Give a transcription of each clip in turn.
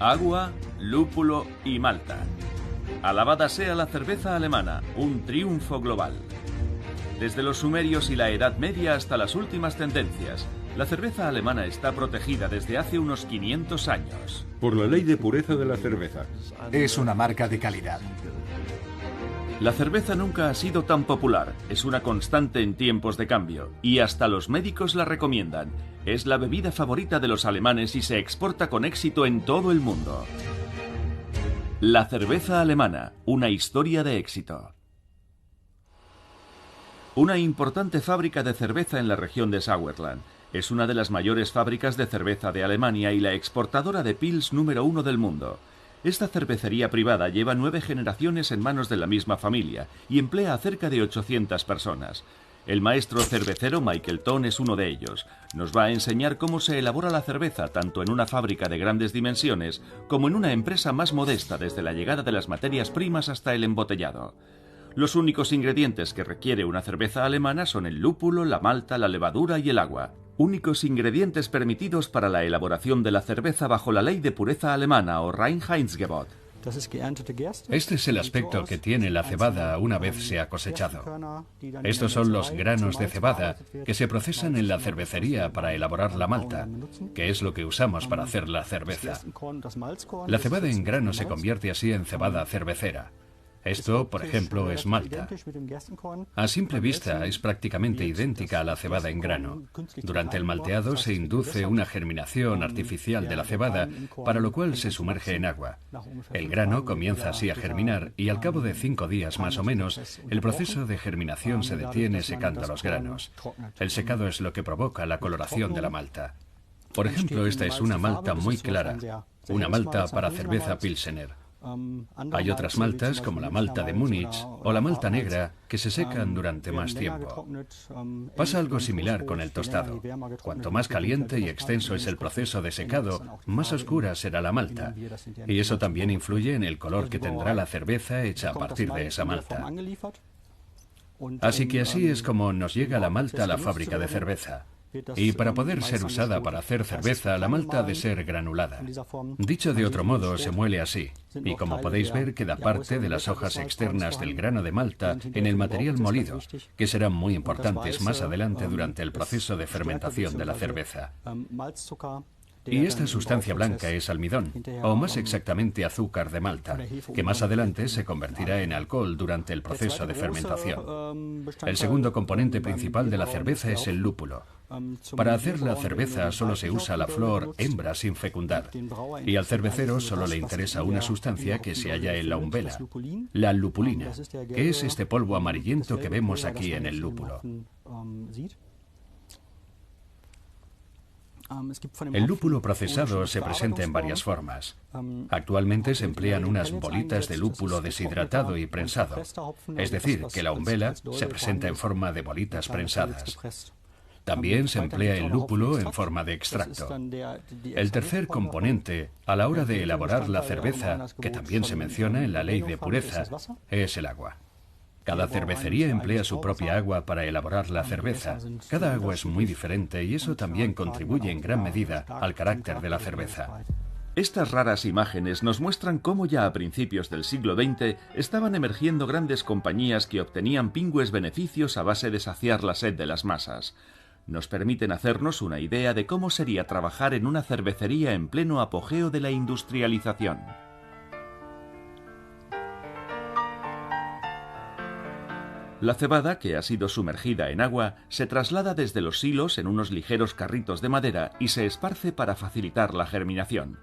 Agua, lúpulo y malta. Alabada sea la cerveza alemana, un triunfo global. Desde los sumerios y la Edad Media hasta las últimas tendencias, la cerveza alemana está protegida desde hace unos 500 años. Por la ley de pureza de la cerveza. Es una marca de calidad. La cerveza nunca ha sido tan popular, es una constante en tiempos de cambio, y hasta los médicos la recomiendan. Es la bebida favorita de los alemanes y se exporta con éxito en todo el mundo. La cerveza alemana, una historia de éxito. Una importante fábrica de cerveza en la región de Sauerland. Es una de las mayores fábricas de cerveza de Alemania y la exportadora de Pils número 1 del mundo. Esta cervecería privada lleva 9 generaciones en manos de la misma familia y emplea a cerca de 800 personas. El maestro cervecero Michael Ton es uno de ellos. Nos va a enseñar cómo se elabora la cerveza tanto en una fábrica de grandes dimensiones como en una empresa más modesta, desde la llegada de las materias primas hasta el embotellado. Los únicos ingredientes que requiere una cerveza alemana son el lúpulo, la malta, la levadura y el agua. Únicos ingredientes permitidos para la elaboración de la cerveza bajo la ley de pureza alemana o Reinheitsgebot. Este es el aspecto que tiene la cebada una vez se ha cosechado. Estos son los granos de cebada que se procesan en la cervecería para elaborar la malta, que es lo que usamos para hacer la cerveza. La cebada en grano se convierte así en cebada cervecera. Esto, por ejemplo, es malta. A simple vista es prácticamente idéntica a la cebada en grano. Durante el malteado se induce una germinación artificial de la cebada, para lo cual se sumerge en agua. El grano comienza así a germinar y al cabo de 5 días más o menos, el proceso de germinación se detiene secando los granos. El secado es lo que provoca la coloración de la malta. Por ejemplo, esta es una malta muy clara, una malta para cerveza Pilsener. Hay otras maltas, como la malta de Múnich o la malta negra, que se secan durante más tiempo. Pasa algo similar con el tostado. Cuanto más caliente y extenso es el proceso de secado, más oscura será la malta. Y eso también influye en el color que tendrá la cerveza hecha a partir de esa malta. Así que así es como nos llega la malta a la fábrica de cerveza. Y para poder ser usada para hacer cerveza, la malta ha de ser granulada. Dicho de otro modo, se muele así. Y como podéis ver, queda parte de las hojas externas del grano de malta en el material molido, que serán muy importantes más adelante durante el proceso de fermentación de la cerveza. Y esta sustancia blanca es almidón, o más exactamente azúcar de malta, que más adelante se convertirá en alcohol durante el proceso de fermentación. El segundo componente principal de la cerveza es el lúpulo. Para hacer la cerveza solo se usa la flor hembra sin fecundar, y al cervecero solo le interesa una sustancia que se halla en la umbela, la lupulina, que es este polvo amarillento que vemos aquí en el lúpulo. El lúpulo procesado se presenta en varias formas. Actualmente se emplean unas bolitas de lúpulo deshidratado y prensado, es decir, que la umbela se presenta en forma de bolitas prensadas. También se emplea el lúpulo en forma de extracto. El tercer componente, a la hora de elaborar la cerveza, que también se menciona en la ley de pureza, es el agua. Cada cervecería emplea su propia agua para elaborar la cerveza. Cada agua es muy diferente y eso también contribuye en gran medida al carácter de la cerveza. Estas raras imágenes nos muestran cómo ya a principios del siglo XX estaban emergiendo grandes compañías que obtenían pingües beneficios a base de saciar la sed de las masas. Nos permiten hacernos una idea de cómo sería trabajar en una cervecería en pleno apogeo de la industrialización. La cebada, que ha sido sumergida en agua, se traslada desde los silos en unos ligeros carritos de madera y se esparce para facilitar la germinación.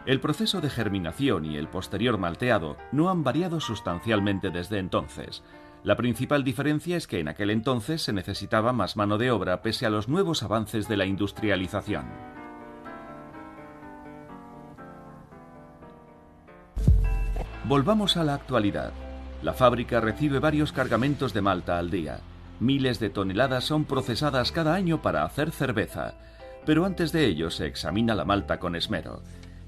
El proceso de germinación y el posterior malteado no han variado sustancialmente desde entonces. La principal diferencia es que en aquel entonces se necesitaba más mano de obra pese a los nuevos avances de la industrialización. Volvamos a la actualidad. La fábrica recibe varios cargamentos de malta al día. Miles de toneladas son procesadas cada año para hacer cerveza, pero antes de ello se examina la malta con esmero.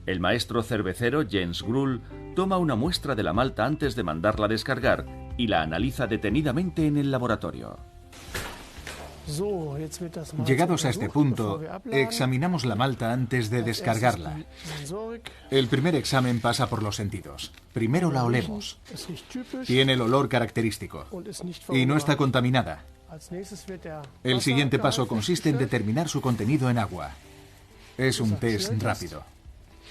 El maestro cervecero Jens Grull toma una muestra de la malta antes de mandarla descargar y la analiza detenidamente en el laboratorio. Llegados a este punto, examinamos la malta antes de descargarla. El primer examen pasa por los sentidos. Primero la olemos. Tiene el olor característico y no está contaminada. El siguiente paso consiste en determinar su contenido en agua. Es un test rápido.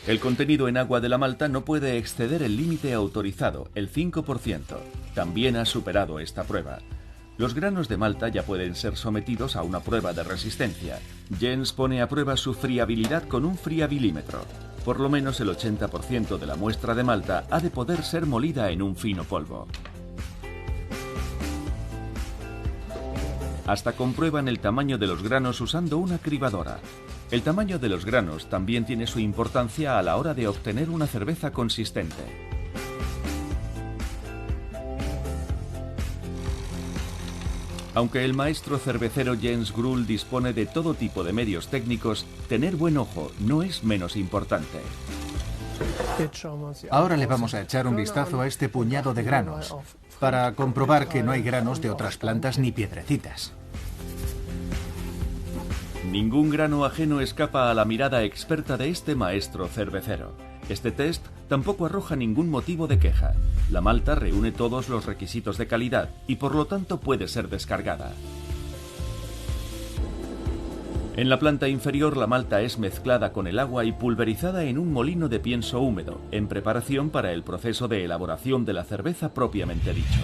El contenido en agua de la malta no puede exceder el límite autorizado, el 5%. También ha superado esta prueba. Los granos de malta ya pueden ser sometidos a una prueba de resistencia. Jens pone a prueba su friabilidad con un friabilimétro. Por lo menos el 80% de la muestra de malta ha de poder ser molida en un fino polvo. Hasta comprueban el tamaño de los granos usando una cribadora. El tamaño de los granos también tiene su importancia a la hora de obtener una cerveza consistente. Aunque el maestro cervecero Jens Grull dispone de todo tipo de medios técnicos, tener buen ojo no es menos importante. Ahora le vamos a echar un vistazo a este puñado de granos, para comprobar que no hay granos de otras plantas ni piedrecitas. Ningún grano ajeno escapa a la mirada experta de este maestro cervecero. Este test tampoco arroja ningún motivo de queja. La malta reúne todos los requisitos de calidad y por lo tanto puede ser descargada. En la planta inferior la malta es mezclada con el agua y pulverizada en un molino de pienso húmedo, en preparación para el proceso de elaboración de la cerveza propiamente dicho.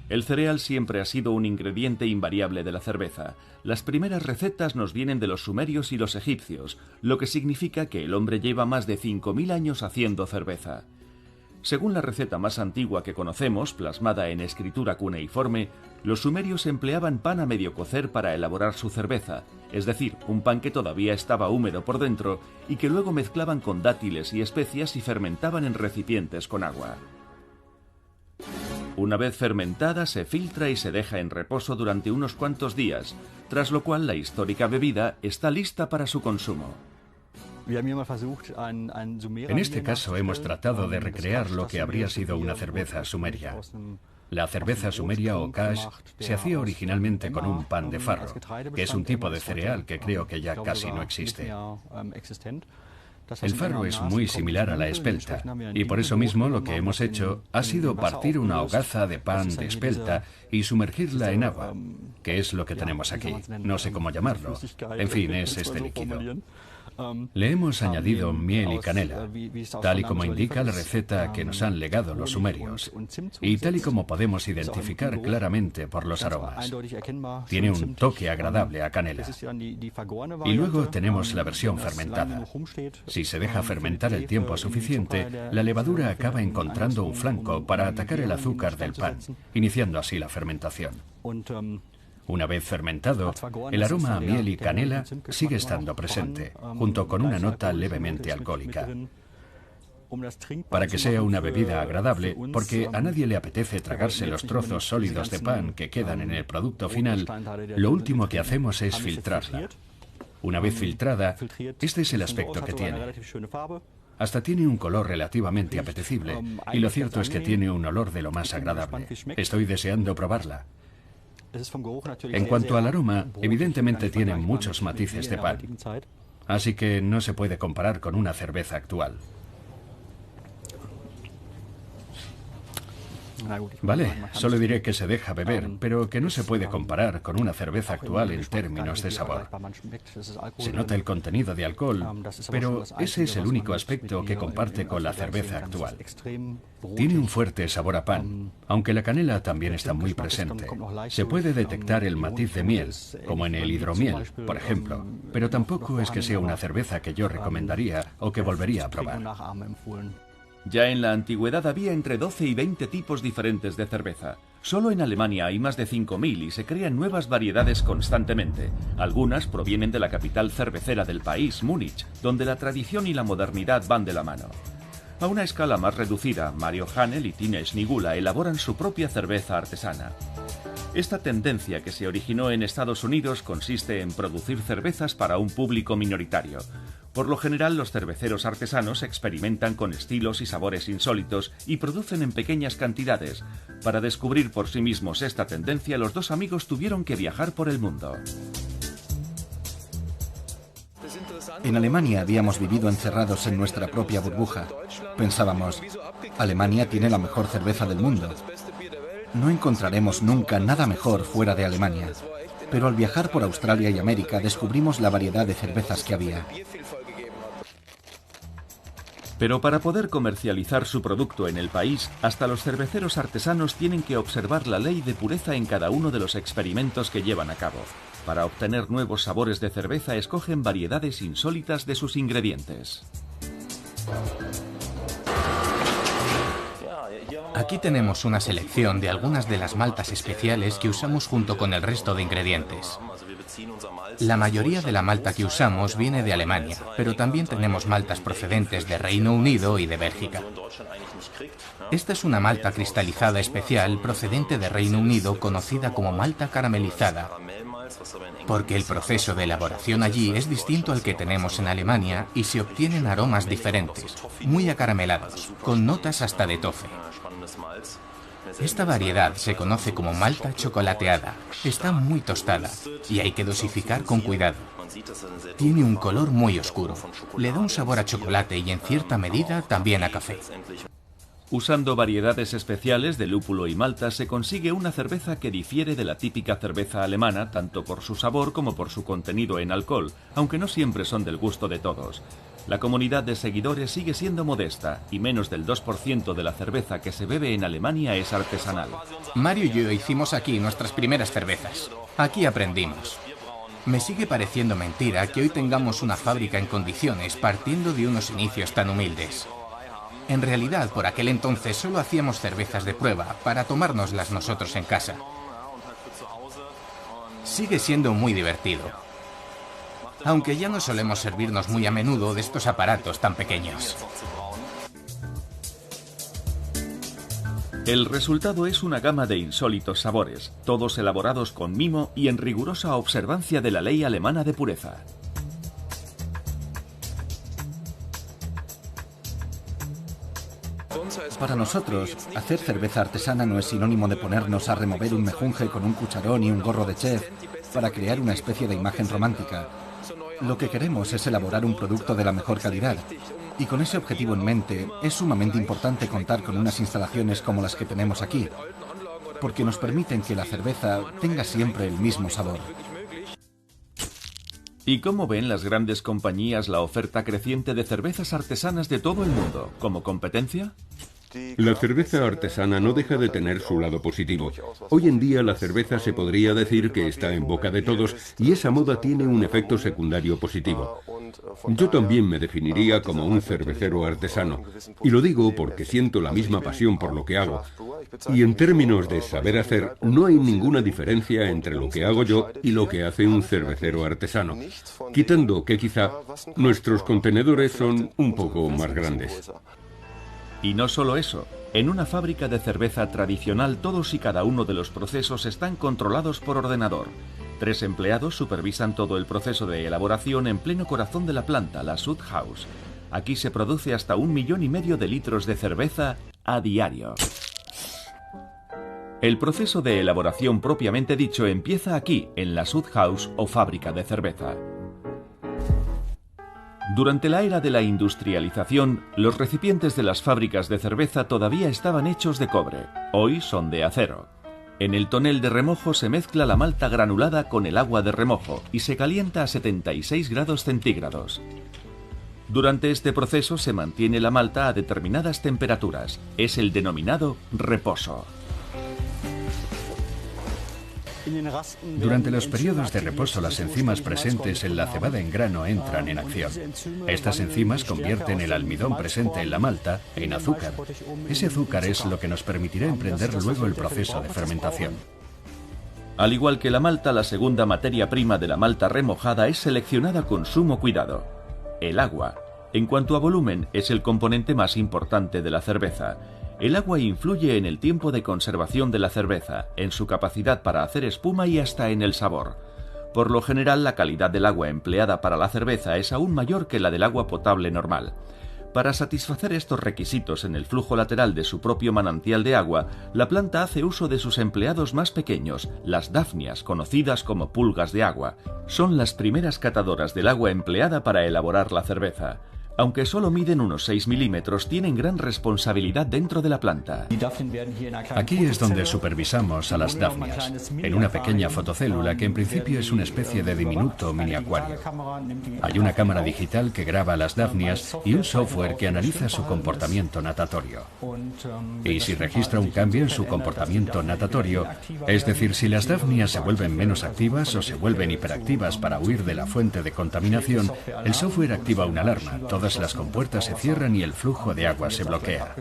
El cereal siempre ha sido un ingrediente invariable de la cerveza. Las primeras recetas nos vienen de los sumerios y los egipcios, lo que significa que el hombre lleva más de 5000 años haciendo cerveza. Según la receta más antigua que conocemos, plasmada en escritura cuneiforme, los sumerios empleaban pan a medio cocer para elaborar su cerveza, es decir, un pan que todavía estaba húmedo por dentro y que luego mezclaban con dátiles y especias y fermentaban en recipientes con agua. Una vez fermentada se filtra y se deja en reposo durante unos cuantos días, tras lo cual la histórica bebida está lista para su consumo. En este caso hemos tratado de recrear lo que habría sido una cerveza sumeria. La cerveza sumeria o kash se hacía originalmente con un pan de farro, que es un tipo de cereal que creo que ya casi no existe. El farro es muy similar a la espelta, y por eso mismo lo que hemos hecho ha sido partir una hogaza de pan de espelta y sumergirla en agua, que es lo que tenemos aquí. No sé cómo llamarlo. En fin, es este líquido. Le hemos añadido miel y canela, tal y como indica la receta que nos han legado los sumerios, y tal y como podemos identificar claramente por los aromas. Tiene un toque agradable a canela. Y luego tenemos la versión fermentada. Si se deja fermentar el tiempo suficiente, la levadura acaba encontrando un flanco para atacar el azúcar del pan, iniciando así la fermentación. Una vez fermentado, el aroma a miel y canela sigue estando presente, junto con una nota levemente alcohólica. Para que sea una bebida agradable, porque a nadie le apetece tragarse los trozos sólidos de pan que quedan en el producto final, lo último que hacemos es filtrarla. Una vez filtrada, este es el aspecto que tiene. Hasta tiene un color relativamente apetecible, y lo cierto es que tiene un olor de lo más agradable. Estoy deseando probarla. En cuanto al aroma, evidentemente tiene muchos matices de pan, así que no se puede comparar con una cerveza actual. Vale, solo diré que se deja beber, pero que no se puede comparar con una cerveza actual en términos de sabor. Se nota el contenido de alcohol, pero ese es el único aspecto que comparte con la cerveza actual. Tiene un fuerte sabor a pan, aunque la canela también está muy presente. Se puede detectar el matiz de miel, como en el hidromiel, por ejemplo, pero tampoco es que sea una cerveza que yo recomendaría o que volvería a probar. Ya en la antigüedad había entre 12 y 20 tipos diferentes de cerveza. Solo en Alemania hay más de 5000 y se crean nuevas variedades constantemente. Algunas provienen de la capital cervecera del país, Múnich, donde la tradición y la modernidad van de la mano. A una escala más reducida, Mario Hanel y Tine Schnigula elaboran su propia cerveza artesana. Esta tendencia que se originó en Estados Unidos consiste en producir cervezas para un público minoritario. Por lo general, los cerveceros artesanos experimentan con estilos y sabores insólitos y producen en pequeñas cantidades. Para descubrir por sí mismos esta tendencia, los dos amigos tuvieron que viajar por el mundo. En Alemania habíamos vivido encerrados en nuestra propia burbuja. Pensábamos, Alemania tiene la mejor cerveza del mundo. No encontraremos nunca nada mejor fuera de Alemania. Pero al viajar por Australia y América descubrimos la variedad de cervezas que había. Pero para poder comercializar su producto en el país, hasta los cerveceros artesanos tienen que observar la ley de pureza en cada uno de los experimentos que llevan a cabo. Para obtener nuevos sabores de cerveza escogen variedades insólitas de sus ingredientes. Aquí tenemos una selección de algunas de las maltas especiales que usamos junto con el resto de ingredientes. La mayoría de la malta que usamos viene de Alemania, pero también tenemos maltas procedentes de Reino Unido y de Bélgica. Esta es una malta cristalizada especial procedente de Reino Unido conocida como malta caramelizada, porque el proceso de elaboración allí es distinto al que tenemos en Alemania y se obtienen aromas diferentes, muy acaramelados, con notas hasta de tofe. Esta variedad se conoce como malta chocolateada. Está muy tostada y hay que dosificar con cuidado. Tiene un color muy oscuro. Le da un sabor a chocolate y en cierta medida también a café. Usando variedades especiales de lúpulo y malta se consigue una cerveza que difiere de la típica cerveza alemana tanto por su sabor como por su contenido en alcohol, aunque no siempre son del gusto de todos. La comunidad de seguidores sigue siendo modesta y menos del 2% de la cerveza que se bebe en Alemania es artesanal. Mario y yo hicimos aquí nuestras primeras cervezas. Aquí aprendimos. Me sigue pareciendo mentira que hoy tengamos una fábrica en condiciones partiendo de unos inicios tan humildes. En realidad, por aquel entonces solo hacíamos cervezas de prueba para tomárnoslas nosotros en casa. Sigue siendo muy divertido. Aunque ya no solemos servirnos muy a menudo de estos aparatos tan pequeños. El resultado es una gama de insólitos sabores, todos elaborados con mimo y en rigurosa observancia de la ley alemana de pureza. Para nosotros, hacer cerveza artesana no es sinónimo de ponernos a remover un mejunje con un cucharón y un gorro de chef para crear una especie de imagen romántica. Lo que queremos es elaborar un producto de la mejor calidad. Y con ese objetivo en mente, es sumamente importante contar con unas instalaciones como las que tenemos aquí, porque nos permiten que la cerveza tenga siempre el mismo sabor. ¿Y cómo ven las grandes compañías la oferta creciente de cervezas artesanas de todo el mundo? ¿Como competencia? La cerveza artesana no deja de tener su lado positivo. Hoy en día la cerveza se podría decir que está en boca de todos y esa moda tiene un efecto secundario positivo. Yo también me definiría como un cervecero artesano, y lo digo porque siento la misma pasión por lo que hago. Y en términos de saber hacer, no hay ninguna diferencia entre lo que hago yo y lo que hace un cervecero artesano, quitando que quizá nuestros contenedores son un poco más grandes. Y no solo eso, en una fábrica de cerveza tradicional todos y cada uno de los procesos están controlados por ordenador. 3 empleados supervisan todo el proceso de elaboración en pleno corazón de la planta, la Sud House. Aquí se produce hasta 1,5 millones de litros de cerveza a diario. El proceso de elaboración propiamente dicho empieza aquí, en la Sud House o fábrica de cerveza. Durante la era de la industrialización, los recipientes de las fábricas de cerveza todavía estaban hechos de cobre. Hoy son de acero. En el tonel de remojo se mezcla la malta granulada con el agua de remojo y se calienta a 76 grados centígrados. Durante este proceso se mantiene la malta a determinadas temperaturas. Es el denominado reposo. Durante los periodos de reposo, las enzimas presentes en la cebada en grano entran en acción. Estas enzimas convierten el almidón presente en la malta en azúcar. Ese azúcar es lo que nos permitirá emprender luego el proceso de fermentación. Al igual que la malta, la segunda materia prima de la malta remojada es seleccionada con sumo cuidado: el agua. En cuanto a volumen, es el componente más importante de la cerveza. El agua influye en el tiempo de conservación de la cerveza, en su capacidad para hacer espuma y hasta en el sabor. Por lo general, la calidad del agua empleada para la cerveza es aún mayor que la del agua potable normal. Para satisfacer estos requisitos en el flujo lateral de su propio manantial de agua, la planta hace uso de sus empleados más pequeños, las dafnias, conocidas como pulgas de agua. Son las primeras catadoras del agua empleada para elaborar la cerveza. Aunque solo miden unos 6 milímetros, tienen gran responsabilidad dentro de la planta. Aquí es donde supervisamos a las dafnias, en una pequeña fotocélula que en principio es una especie de diminuto mini acuario. Hay una cámara digital que graba a las dafnias y un software que analiza su comportamiento natatorio. Y si registra un cambio en su comportamiento natatorio, es decir, si las dafnias se vuelven menos activas o se vuelven hiperactivas para huir de la fuente de contaminación, el software activa una alarma. Todas las compuertas se cierran y el flujo de agua se bloquea.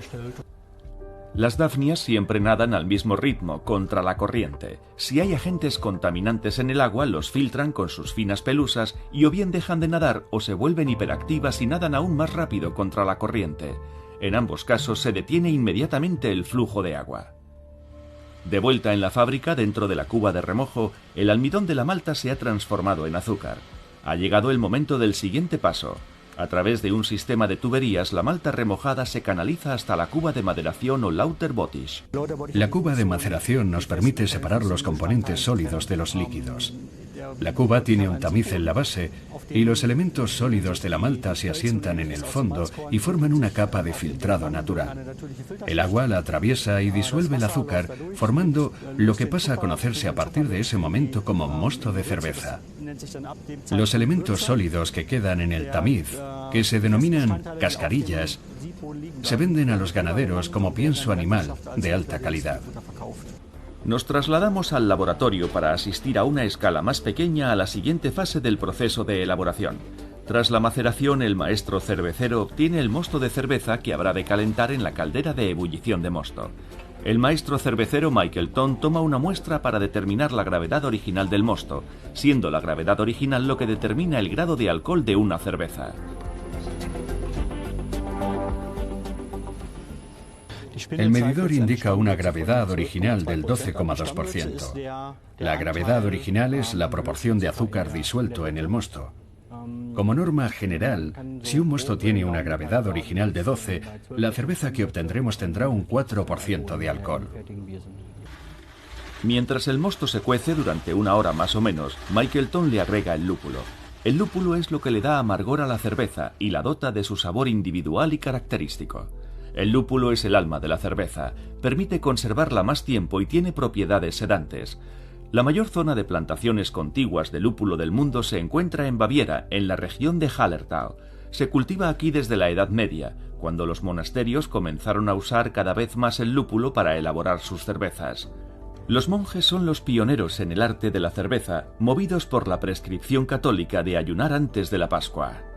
Las dafnias siempre nadan al mismo ritmo, contra la corriente. Si hay agentes contaminantes en el agua, los filtran con sus finas pelusas y o bien dejan de nadar o se vuelven hiperactivas y nadan aún más rápido contra la corriente. En ambos casos se detiene inmediatamente el flujo de agua. De vuelta en la fábrica, dentro de la cuba de remojo, el almidón de la malta se ha transformado en azúcar. Ha llegado el momento del siguiente paso. A través de un sistema de tuberías, la malta remojada se canaliza hasta la cuba de maderación o Lauterbottich. La cuba de maceración nos permite separar los componentes sólidos de los líquidos. La cuba tiene un tamiz en la base y los elementos sólidos de la malta se asientan en el fondo y forman una capa de filtrado natural. El agua la atraviesa y disuelve el azúcar, formando lo que pasa a conocerse a partir de ese momento como mosto de cerveza. Los elementos sólidos que quedan en el tamiz, que se denominan cascarillas, se venden a los ganaderos como pienso animal de alta calidad. Nos trasladamos al laboratorio para asistir a una escala más pequeña a la siguiente fase del proceso de elaboración. Tras la maceración, el maestro cervecero obtiene el mosto de cerveza que habrá de calentar en la caldera de ebullición de mosto. El maestro cervecero Michelton toma una muestra para determinar la gravedad original del mosto, siendo la gravedad original lo que determina el grado de alcohol de una cerveza. El medidor indica una gravedad original del 12,2%. La gravedad original es la proporción de azúcar disuelto en el mosto. Como norma general, si un mosto tiene una gravedad original de 12, la cerveza que obtendremos tendrá un 4% de alcohol. Mientras el mosto se cuece durante una hora más o menos, Michelton le agrega el lúpulo. El lúpulo es lo que le da amargor a la cerveza y la dota de su sabor individual y característico. El lúpulo es el alma de la cerveza, permite conservarla más tiempo y tiene propiedades sedantes. La mayor zona de plantaciones contiguas de lúpulo del mundo se encuentra en Baviera, en la región de Hallertau. Se cultiva aquí desde la Edad Media, cuando los monasterios comenzaron a usar cada vez más el lúpulo para elaborar sus cervezas. Los monjes son los pioneros en el arte de la cerveza, movidos por la prescripción católica de ayunar antes de la Pascua.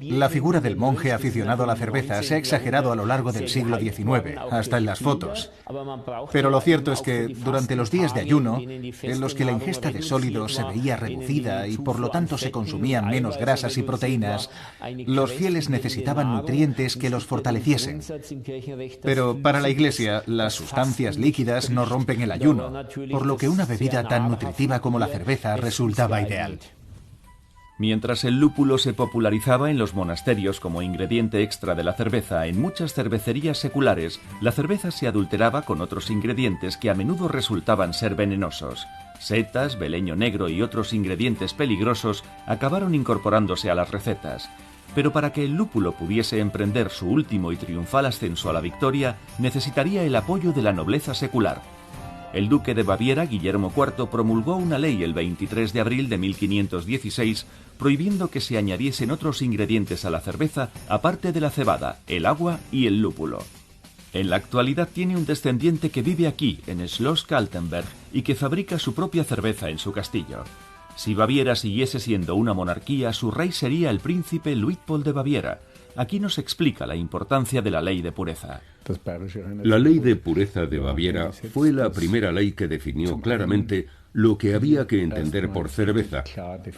La figura del monje aficionado a la cerveza se ha exagerado a lo largo del siglo XIX, hasta en las fotos. Pero lo cierto es que durante los días de ayuno, en los que la ingesta de sólidos se veía reducida y por lo tanto se consumían menos grasas y proteínas, los fieles necesitaban nutrientes que los fortaleciesen. Pero para la Iglesia, las sustancias líquidas no rompen el ayuno, por lo que una bebida tan nutritiva como la cerveza resultaba ideal. Mientras el lúpulo se popularizaba en los monasterios como ingrediente extra de la cerveza, en muchas cervecerías seculares, la cerveza se adulteraba con otros ingredientes que a menudo resultaban ser venenosos. Setas, beleño negro y otros ingredientes peligrosos acabaron incorporándose a las recetas. Pero para que el lúpulo pudiese emprender su último y triunfal ascenso a la victoria, necesitaría el apoyo de la nobleza secular. El duque de Baviera, Guillermo IV, promulgó una ley el 23 de abril de 1516 prohibiendo que se añadiesen otros ingredientes a la cerveza aparte de la cebada, el agua y el lúpulo. En la actualidad tiene un descendiente que vive aquí, en Schloss Kaltenberg, y que fabrica su propia cerveza en su castillo. Si Baviera siguiese siendo una monarquía, su rey sería el príncipe Luitpold de Baviera. Aquí nos explica la importancia de la ley de pureza. La ley de pureza de Baviera fue la primera ley que definió claramente lo que había que entender por cerveza,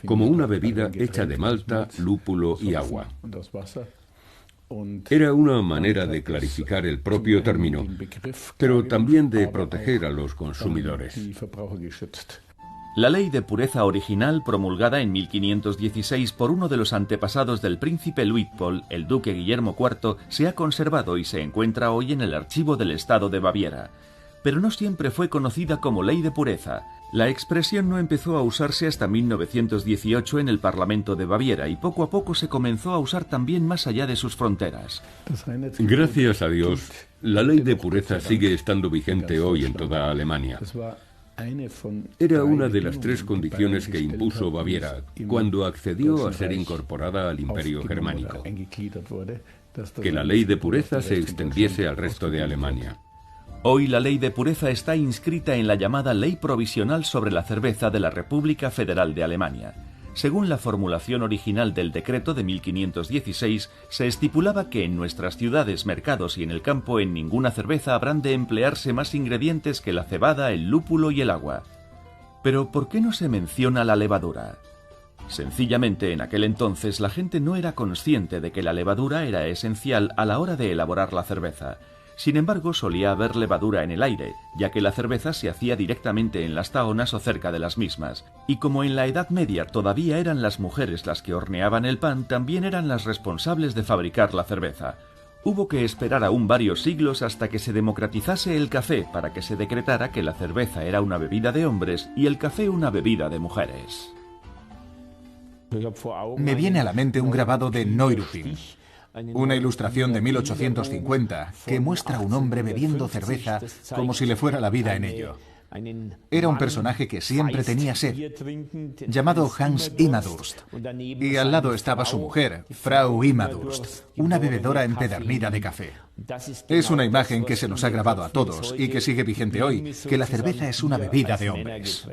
como una bebida hecha de malta, lúpulo y agua. Era una manera de clarificar el propio término, pero también de proteger a los consumidores. La ley de pureza original, promulgada en 1516 por uno de los antepasados del príncipe Luitpold, el duque Guillermo IV, se ha conservado y se encuentra hoy en el archivo del Estado de Baviera. Pero no siempre fue conocida como ley de pureza. La expresión no empezó a usarse hasta 1918 en el Parlamento de Baviera y poco a poco se comenzó a usar también más allá de sus fronteras. Gracias a Dios, la ley de pureza sigue estando vigente hoy en toda Alemania. Era una de las 3 condiciones que impuso Baviera cuando accedió a ser incorporada al Imperio Germánico: que la ley de pureza se extendiese al resto de Alemania. Hoy la ley de pureza está inscrita en la llamada Ley Provisional sobre la Cerveza de la República Federal de Alemania. Según la formulación original del decreto de 1516, se estipulaba que en nuestras ciudades, mercados y en el campo en ninguna cerveza habrán de emplearse más ingredientes que la cebada, el lúpulo y el agua. Pero ¿por qué no se menciona la levadura? Sencillamente, en aquel entonces la gente no era consciente de que la levadura era esencial a la hora de elaborar la cerveza. Sin embargo, solía haber levadura en el aire, ya que la cerveza se hacía directamente en las tahonas o cerca de las mismas. Y como en la Edad Media todavía eran las mujeres las que horneaban el pan, también eran las responsables de fabricar la cerveza. Hubo que esperar aún varios siglos hasta que se democratizase el café para que se decretara que la cerveza era una bebida de hombres y el café una bebida de mujeres. Me viene a la mente un grabado de Neuruppin, una ilustración de 1850 que muestra a un hombre bebiendo cerveza como si le fuera la vida en ello. Era un personaje que siempre tenía sed, llamado Hans Immadurst, y al lado estaba su mujer, Frau Immadurst, una bebedora empedernida de café. Es una imagen que se nos ha grabado a todos y que sigue vigente hoy, que la cerveza es una bebida de hombres.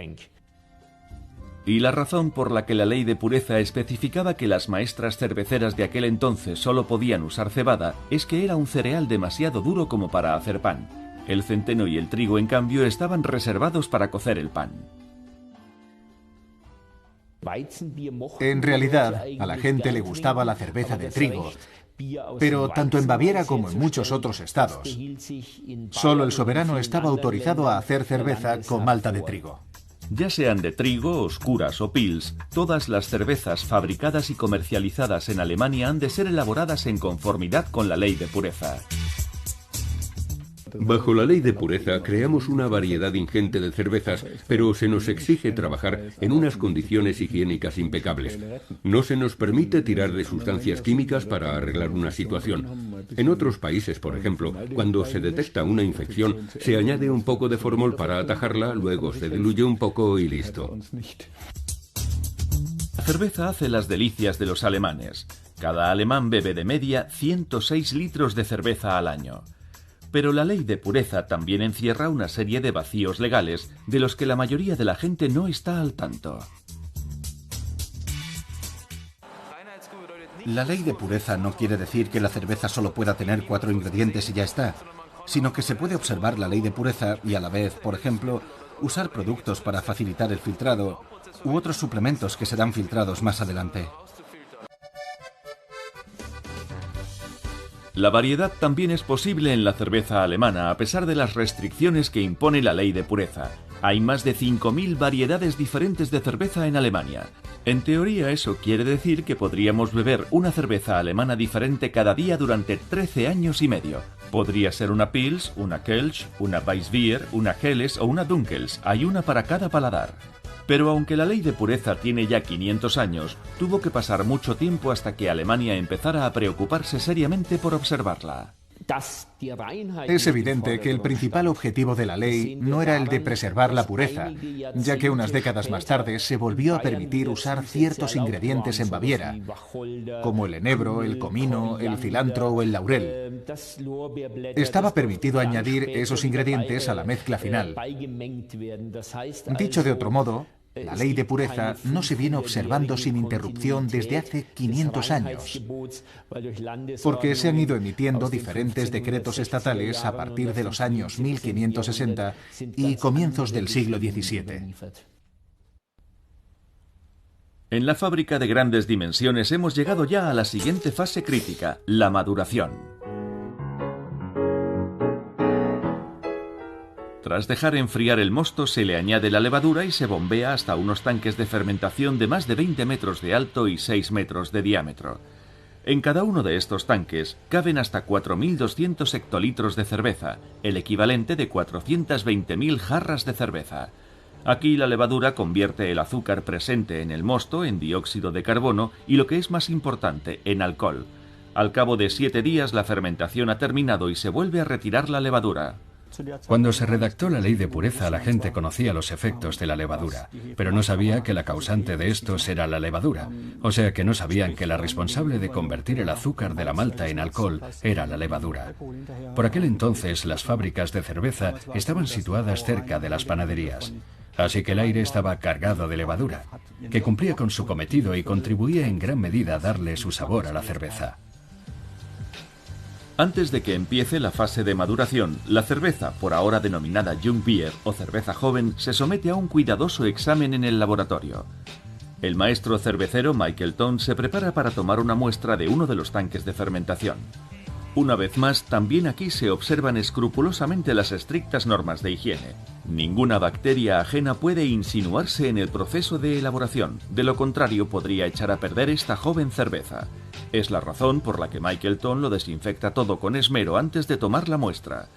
Y la razón por la que la ley de pureza especificaba que las maestras cerveceras de aquel entonces solo podían usar cebada es que era un cereal demasiado duro como para hacer pan. El centeno y el trigo, en cambio, estaban reservados para cocer el pan. En realidad, a la gente le gustaba la cerveza de trigo, pero tanto en Baviera como en muchos otros estados, solo el soberano estaba autorizado a hacer cerveza con malta de trigo. Ya sean de trigo, oscuras o pils, todas las cervezas fabricadas y comercializadas en Alemania han de ser elaboradas en conformidad con la ley de pureza. Bajo la ley de pureza creamos una variedad ingente de cervezas, pero se nos exige trabajar en unas condiciones higiénicas impecables. No se nos permite tirar de sustancias químicas para arreglar una situación. En otros países, por ejemplo, cuando se detecta una infección, se añade un poco de formol para atajarla, luego se diluye un poco y listo. La cerveza hace las delicias de los alemanes. Cada alemán bebe de media 106 litros de cerveza al año. Pero la ley de pureza también encierra una serie de vacíos legales de los que la mayoría de la gente no está al tanto. La ley de pureza no quiere decir que la cerveza solo pueda tener 4 ingredientes y ya está, sino que se puede observar la ley de pureza y a la vez, por ejemplo, usar productos para facilitar el filtrado u otros suplementos que serán filtrados más adelante. La variedad también es posible en la cerveza alemana, a pesar de las restricciones que impone la ley de pureza. Hay más de 5.000 variedades diferentes de cerveza en Alemania. En teoría, eso quiere decir que podríamos beber una cerveza alemana diferente cada día durante 13 años y medio. Podría ser una Pils, una Kelch, una Weissbier, una Helles o una Dunkels. Hay una para cada paladar. Pero aunque la ley de pureza tiene ya 500 años, tuvo que pasar mucho tiempo hasta que Alemania empezara a preocuparse seriamente por observarla. Es evidente que el principal objetivo de la ley no era el de preservar la pureza, ya que unas décadas más tarde se volvió a permitir usar ciertos ingredientes en Baviera, como el enebro, el comino, el cilantro o el laurel. Estaba permitido añadir esos ingredientes a la mezcla final. Dicho de otro modo, la ley de pureza no se viene observando sin interrupción desde hace 500 años, porque se han ido emitiendo diferentes decretos estatales a partir de los años 1560 y comienzos del siglo XVII. En la fábrica de grandes dimensiones hemos llegado ya a la siguiente fase crítica, la maduración. Tras dejar enfriar el mosto, se le añade la levadura y se bombea hasta unos tanques de fermentación de más de 20 metros de alto y 6 metros de diámetro. En cada uno de estos tanques caben hasta 4.200 hectolitros de cerveza, el equivalente de 420.000 jarras de cerveza. Aquí la levadura convierte el azúcar presente en el mosto en dióxido de carbono y, lo que es más importante, en alcohol. Al cabo de 7 días la fermentación ha terminado y se vuelve a retirar la levadura. Cuando se redactó la ley de pureza, la gente conocía los efectos de la levadura, pero no sabía que la causante de estos era la levadura. O sea que no sabían que la responsable de convertir el azúcar de la malta en alcohol era la levadura. Por aquel entonces, las fábricas de cerveza estaban situadas cerca de las panaderías. Así que el aire estaba cargado de levadura, que cumplía con su cometido y contribuía en gran medida a darle su sabor a la cerveza. Antes de que empiece la fase de maduración, la cerveza, por ahora denominada Young Beer o cerveza joven, se somete a un cuidadoso examen en el laboratorio. El maestro cervecero Michael Ton se prepara para tomar una muestra de uno de los tanques de fermentación. Una vez más, también aquí se observan escrupulosamente las estrictas normas de higiene. Ninguna bacteria ajena puede insinuarse en el proceso de elaboración, de lo contrario podría echar a perder esta joven cerveza. Es la razón por la que Michael Ton lo desinfecta todo con esmero antes de tomar la muestra.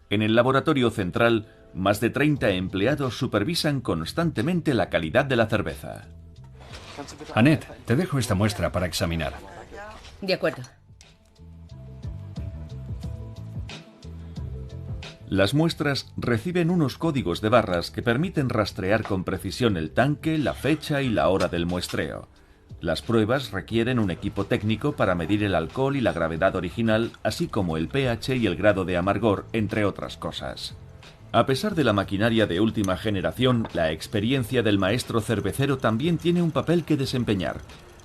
En el laboratorio central, más de 30 empleados supervisan constantemente la calidad de la cerveza. Annette, te dejo esta muestra para examinar. De acuerdo. Las muestras reciben unos códigos de barras que permiten rastrear con precisión el tanque, la fecha y la hora del muestreo. Las pruebas requieren un equipo técnico para medir el alcohol y la gravedad original, así como el pH y el grado de amargor, entre otras cosas. A pesar de la maquinaria de última generación, la experiencia del maestro cervecero también tiene un papel que desempeñar.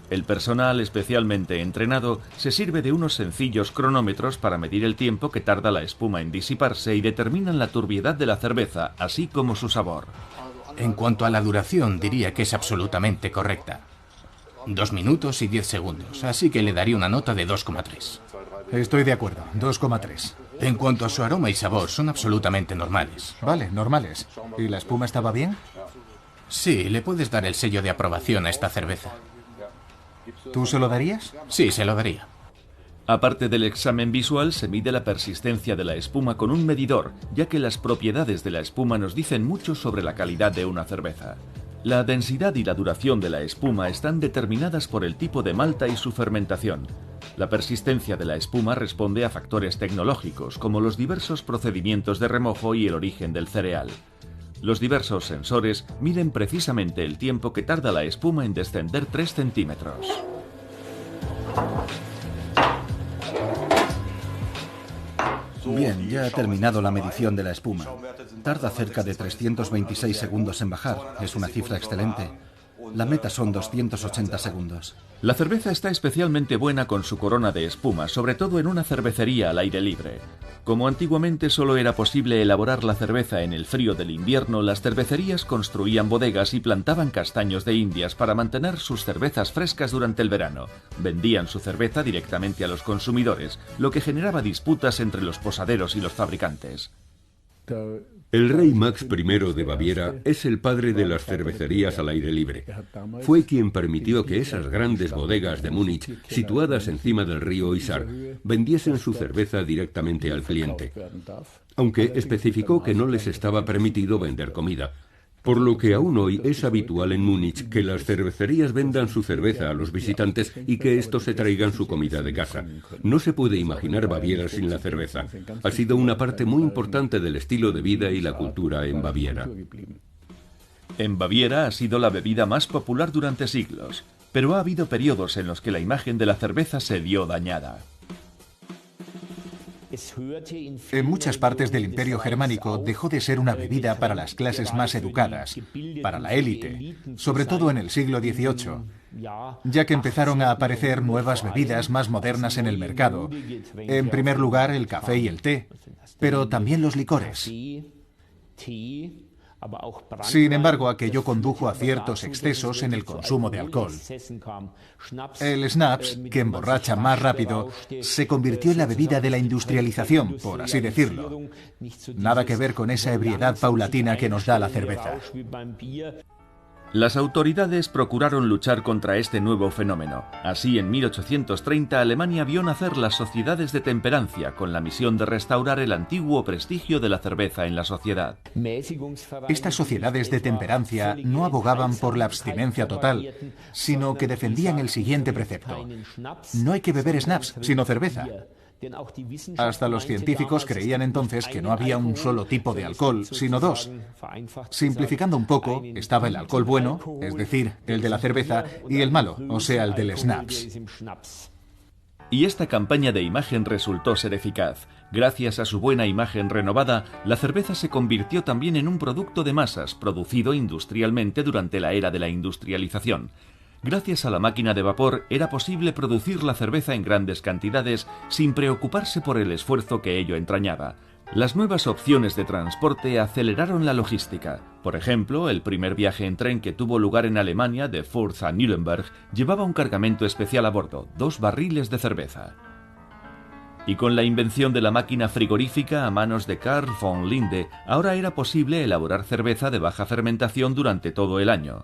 El personal especialmente entrenado se sirve de unos sencillos cronómetros para medir el tiempo que tarda la espuma en disiparse y determinan la turbiedad de la cerveza, así como su sabor. En cuanto a la duración, diría que es absolutamente correcta. 2 minutos y 10 segundos, así que le daría una nota de 2,3. Estoy de acuerdo, 2,3. En cuanto a su aroma y sabor, son absolutamente normales. Vale, normales. ¿Y la espuma estaba bien? Sí, le puedes dar el sello de aprobación a esta cerveza. ¿Tú se lo darías? Sí, se lo daría. Aparte del examen visual, se mide la persistencia de la espuma con un medidor, ya que las propiedades de la espuma nos dicen mucho sobre la calidad de una cerveza. La densidad y la duración de la espuma están determinadas por el tipo de malta y su fermentación. La persistencia de la espuma responde a factores tecnológicos, como los diversos procedimientos de remojo y el origen del cereal. Los diversos sensores miden precisamente el tiempo que tarda la espuma en descender 3 centímetros. Bien, ya ha terminado la medición de la espuma. Tarda cerca de 326 segundos en bajar. Es una cifra excelente. La meta son 280 segundos. La cerveza está especialmente buena con su corona de espuma, sobre todo en una cervecería al aire libre. Como antiguamente solo era posible elaborar la cerveza en el frío del invierno, las cervecerías construían bodegas y plantaban castaños de indias para mantener sus cervezas frescas durante el verano. Vendían su cerveza directamente a los consumidores, lo que generaba disputas entre los posaderos y los fabricantes. El rey Max I de Baviera es el padre de las cervecerías al aire libre. Fue quien permitió que esas grandes bodegas de Múnich, situadas encima del río Isar, vendiesen su cerveza directamente al cliente, aunque especificó que no les estaba permitido vender comida. Por lo que aún hoy es habitual en Múnich que las cervecerías vendan su cerveza a los visitantes y que estos se traigan su comida de casa. No se puede imaginar Baviera sin la cerveza. Ha sido una parte muy importante del estilo de vida y la cultura en Baviera. En Baviera ha sido la bebida más popular durante siglos, pero ha habido periodos en los que la imagen de la cerveza se vio dañada. En muchas partes del Imperio Germánico dejó de ser una bebida para las clases más educadas, para la élite, sobre todo en el siglo XVIII, ya que empezaron a aparecer nuevas bebidas más modernas en el mercado. En primer lugar, el café y el té, pero también los licores. Sin embargo, aquello condujo a ciertos excesos en el consumo de alcohol. El schnapps, que emborracha más rápido, se convirtió en la bebida de la industrialización, por así decirlo. Nada que ver con esa ebriedad paulatina que nos da la cerveza. Las autoridades procuraron luchar contra este nuevo fenómeno. Así, en 1830, Alemania vio nacer las sociedades de temperancia, con la misión de restaurar el antiguo prestigio de la cerveza en la sociedad. Estas sociedades de temperancia no abogaban por la abstinencia total, sino que defendían el siguiente precepto: no hay que beber schnapps, sino cerveza. Hasta los científicos creían entonces que no había un solo tipo de alcohol, sino dos. Simplificando un poco, estaba el alcohol bueno, es decir, el de la cerveza, y el malo, o sea, el del schnapps. Y esta campaña de imagen resultó ser eficaz. Gracias a su buena imagen renovada, la cerveza se convirtió también en un producto de masas, producido industrialmente durante la era de la industrialización. Gracias a la máquina de vapor era posible producir la cerveza en grandes cantidades sin preocuparse por el esfuerzo que ello entrañaba. Las nuevas opciones de transporte aceleraron la logística. Por ejemplo, el primer viaje en tren que tuvo lugar en Alemania, de Fürth a Nuremberg, llevaba un cargamento especial a bordo, 2 barriles de cerveza. Y con la invención de la máquina frigorífica a manos de Carl von Linde, ahora era posible elaborar cerveza de baja fermentación durante todo el año.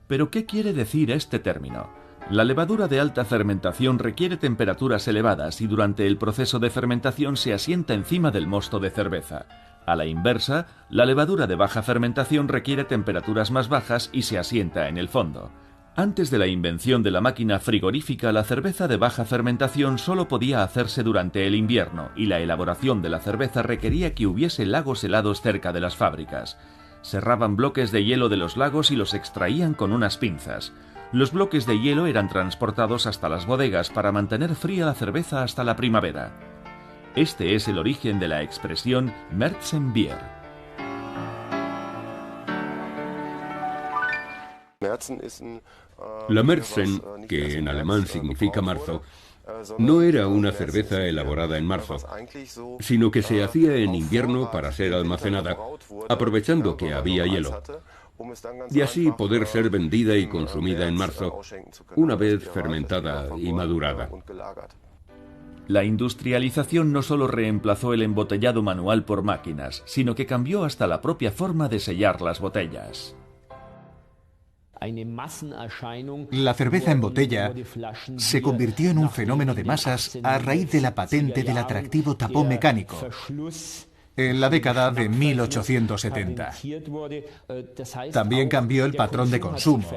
¿Pero qué quiere decir este término? La levadura de alta fermentación requiere temperaturas elevadas y durante el proceso de fermentación se asienta encima del mosto de cerveza. A la inversa, la levadura de baja fermentación requiere temperaturas más bajas y se asienta en el fondo. Antes de la invención de la máquina frigorífica, la cerveza de baja fermentación solo podía hacerse durante el invierno y la elaboración de la cerveza requería que hubiese lagos helados cerca de las fábricas. Cerraban bloques de hielo de los lagos y los extraían con unas pinzas. Los bloques de hielo eran transportados hasta las bodegas para mantener fría la cerveza hasta la primavera. Este es el origen de la expresión Märzenbier. La Märzen, que en alemán significa marzo, no era una cerveza elaborada en marzo, sino que se hacía en invierno para ser almacenada, aprovechando que había hielo, y así poder ser vendida y consumida en marzo, una vez fermentada y madurada. La industrialización no solo reemplazó el embotellado manual por máquinas, sino que cambió hasta la propia forma de sellar las botellas. La cerveza en botella se convirtió en un fenómeno de masas a raíz de la patente del atractivo tapón mecánico en la década de 1870. También cambió el patrón de consumo.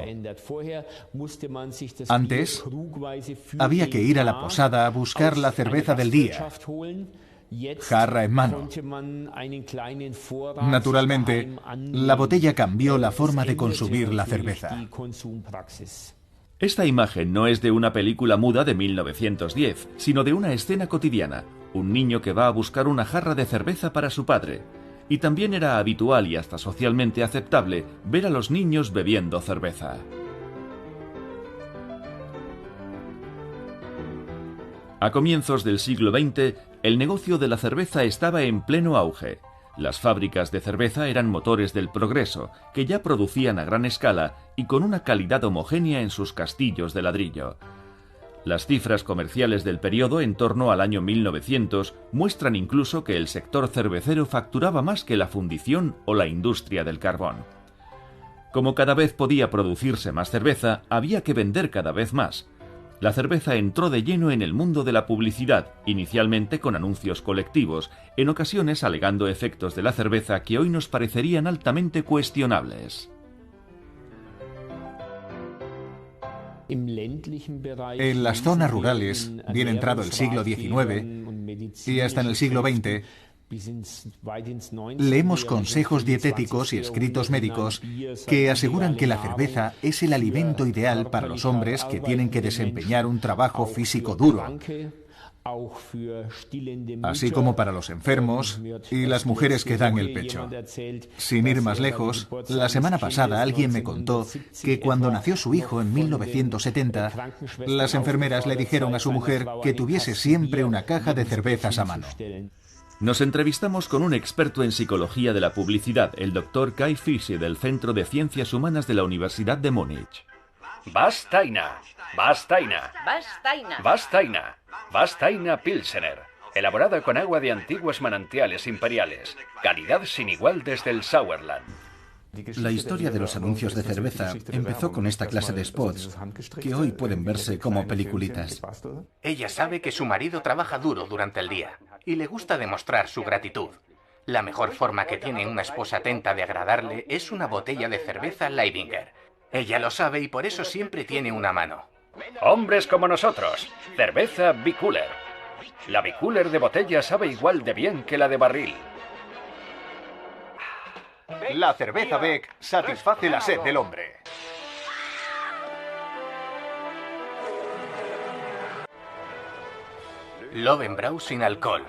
Antes, había que ir a la posada a buscar la cerveza del día, jarra en mano. Naturalmente, la botella cambió la forma de consumir la cerveza. Esta imagen no es de una película muda de 1910, sino de una escena cotidiana, un niño que va a buscar una jarra de cerveza para su padre. Y también era habitual y hasta socialmente aceptable ver a los niños bebiendo cerveza. A comienzos del siglo XX, el negocio de la cerveza estaba en pleno auge. Las fábricas de cerveza eran motores del progreso, que ya producían a gran escala y con una calidad homogénea en sus castillos de ladrillo. Las cifras comerciales del periodo en torno al año 1900 muestran incluso que el sector cervecero facturaba más que la fundición o la industria del carbón. Como cada vez podía producirse más cerveza, había que vender cada vez más. La cerveza entró de lleno en el mundo de la publicidad, inicialmente con anuncios colectivos, en ocasiones alegando efectos de la cerveza que hoy nos parecerían altamente cuestionables. En las zonas rurales, bien entrado el siglo XIX y hasta en el siglo XX, leemos consejos dietéticos y escritos médicos que aseguran que la cerveza es el alimento ideal para los hombres que tienen que desempeñar un trabajo físico duro, así como para los enfermos y las mujeres que dan el pecho. Sin ir más lejos, la semana pasada alguien me contó que cuando nació su hijo en 1970, las enfermeras le dijeron a su mujer que tuviese siempre una caja de cervezas a mano. Nos entrevistamos con un experto en psicología de la publicidad, el Dr. Kai Fische, del Centro de Ciencias Humanas de la Universidad de Múnich. Bastaina, Bastaina, Bastaina, Bastaina, Bastaina Pilsener, elaborada con agua de antiguos manantiales imperiales, calidad sin igual desde el Sauerland. La historia de los anuncios de cerveza empezó con esta clase de spots, que hoy pueden verse como peliculitas. Ella sabe que su marido trabaja duro durante el día y le gusta demostrar su gratitud. La mejor forma que tiene una esposa atenta de agradarle es una botella de cerveza Leibinger. Ella lo sabe y por eso siempre tiene una mano. Hombres como nosotros, cerveza Bicooler. La Bicooler de botella sabe igual de bien que la de barril. La cerveza Beck satisface la sed del hombre. Löwenbräu sin alcohol.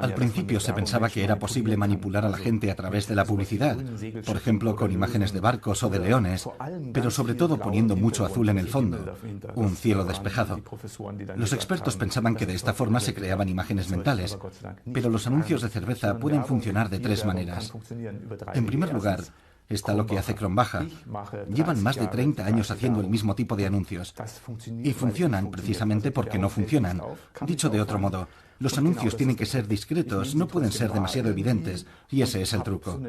Al principio se pensaba que era posible manipular a la gente a través de la publicidad, por ejemplo con imágenes de barcos o de leones, pero sobre todo poniendo mucho azul en el fondo, un cielo despejado. Los expertos pensaban que de esta forma se creaban imágenes mentales, pero los anuncios de cerveza pueden funcionar de tres maneras. En primer lugar, está lo que hace Krombacher. Llevan más de 30 años haciendo el mismo tipo de anuncios. Y funcionan precisamente porque no funcionan. Dicho de otro modo, los anuncios tienen que ser discretos, no pueden ser demasiado evidentes, y ese es el truco.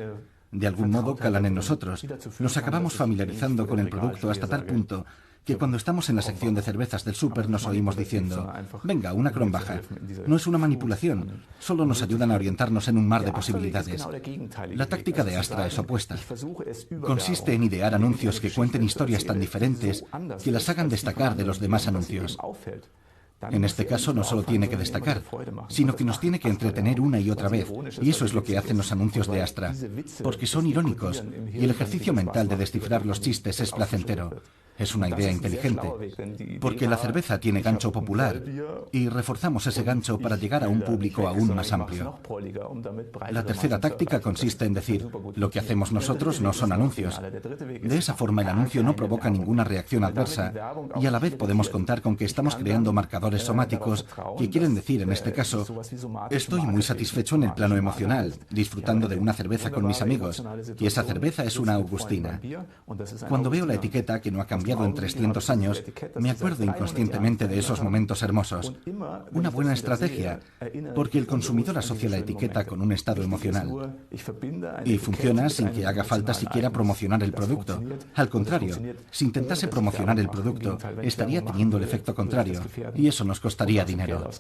De algún modo calan en nosotros. Nos acabamos familiarizando con el producto hasta tal punto que cuando estamos en la sección de cervezas del súper nos oímos diciendo: venga, una Krombacher. No es una manipulación, solo nos ayudan a orientarnos en un mar de posibilidades. La táctica de Astra es opuesta. Consiste en idear anuncios que cuenten historias tan diferentes que las hagan destacar de los demás anuncios. En este caso no solo tiene que destacar, sino que nos tiene que entretener una y otra vez, y eso es lo que hacen los anuncios de Astra, porque son irónicos, y el ejercicio mental de descifrar los chistes es placentero. Es una idea inteligente, porque la cerveza tiene gancho popular y reforzamos ese gancho para llegar a un público aún más amplio. La tercera táctica consiste en decir: lo que hacemos nosotros no son anuncios. De esa forma el anuncio no provoca ninguna reacción adversa y a la vez podemos contar con que estamos creando marcadores somáticos que quieren decir, en este caso: estoy muy satisfecho en el plano emocional, disfrutando de una cerveza con mis amigos, y esa cerveza es una Augustina. Cuando veo la etiqueta, que no ha cambiado en 300 años, me acuerdo inconscientemente de esos momentos hermosos. Una buena estrategia, porque el consumidor asocia la etiqueta con un estado emocional. Y funciona sin que haga falta siquiera promocionar el producto. Al contrario, si intentase promocionar el producto, estaría teniendo el efecto contrario, y eso nos costaría dinero.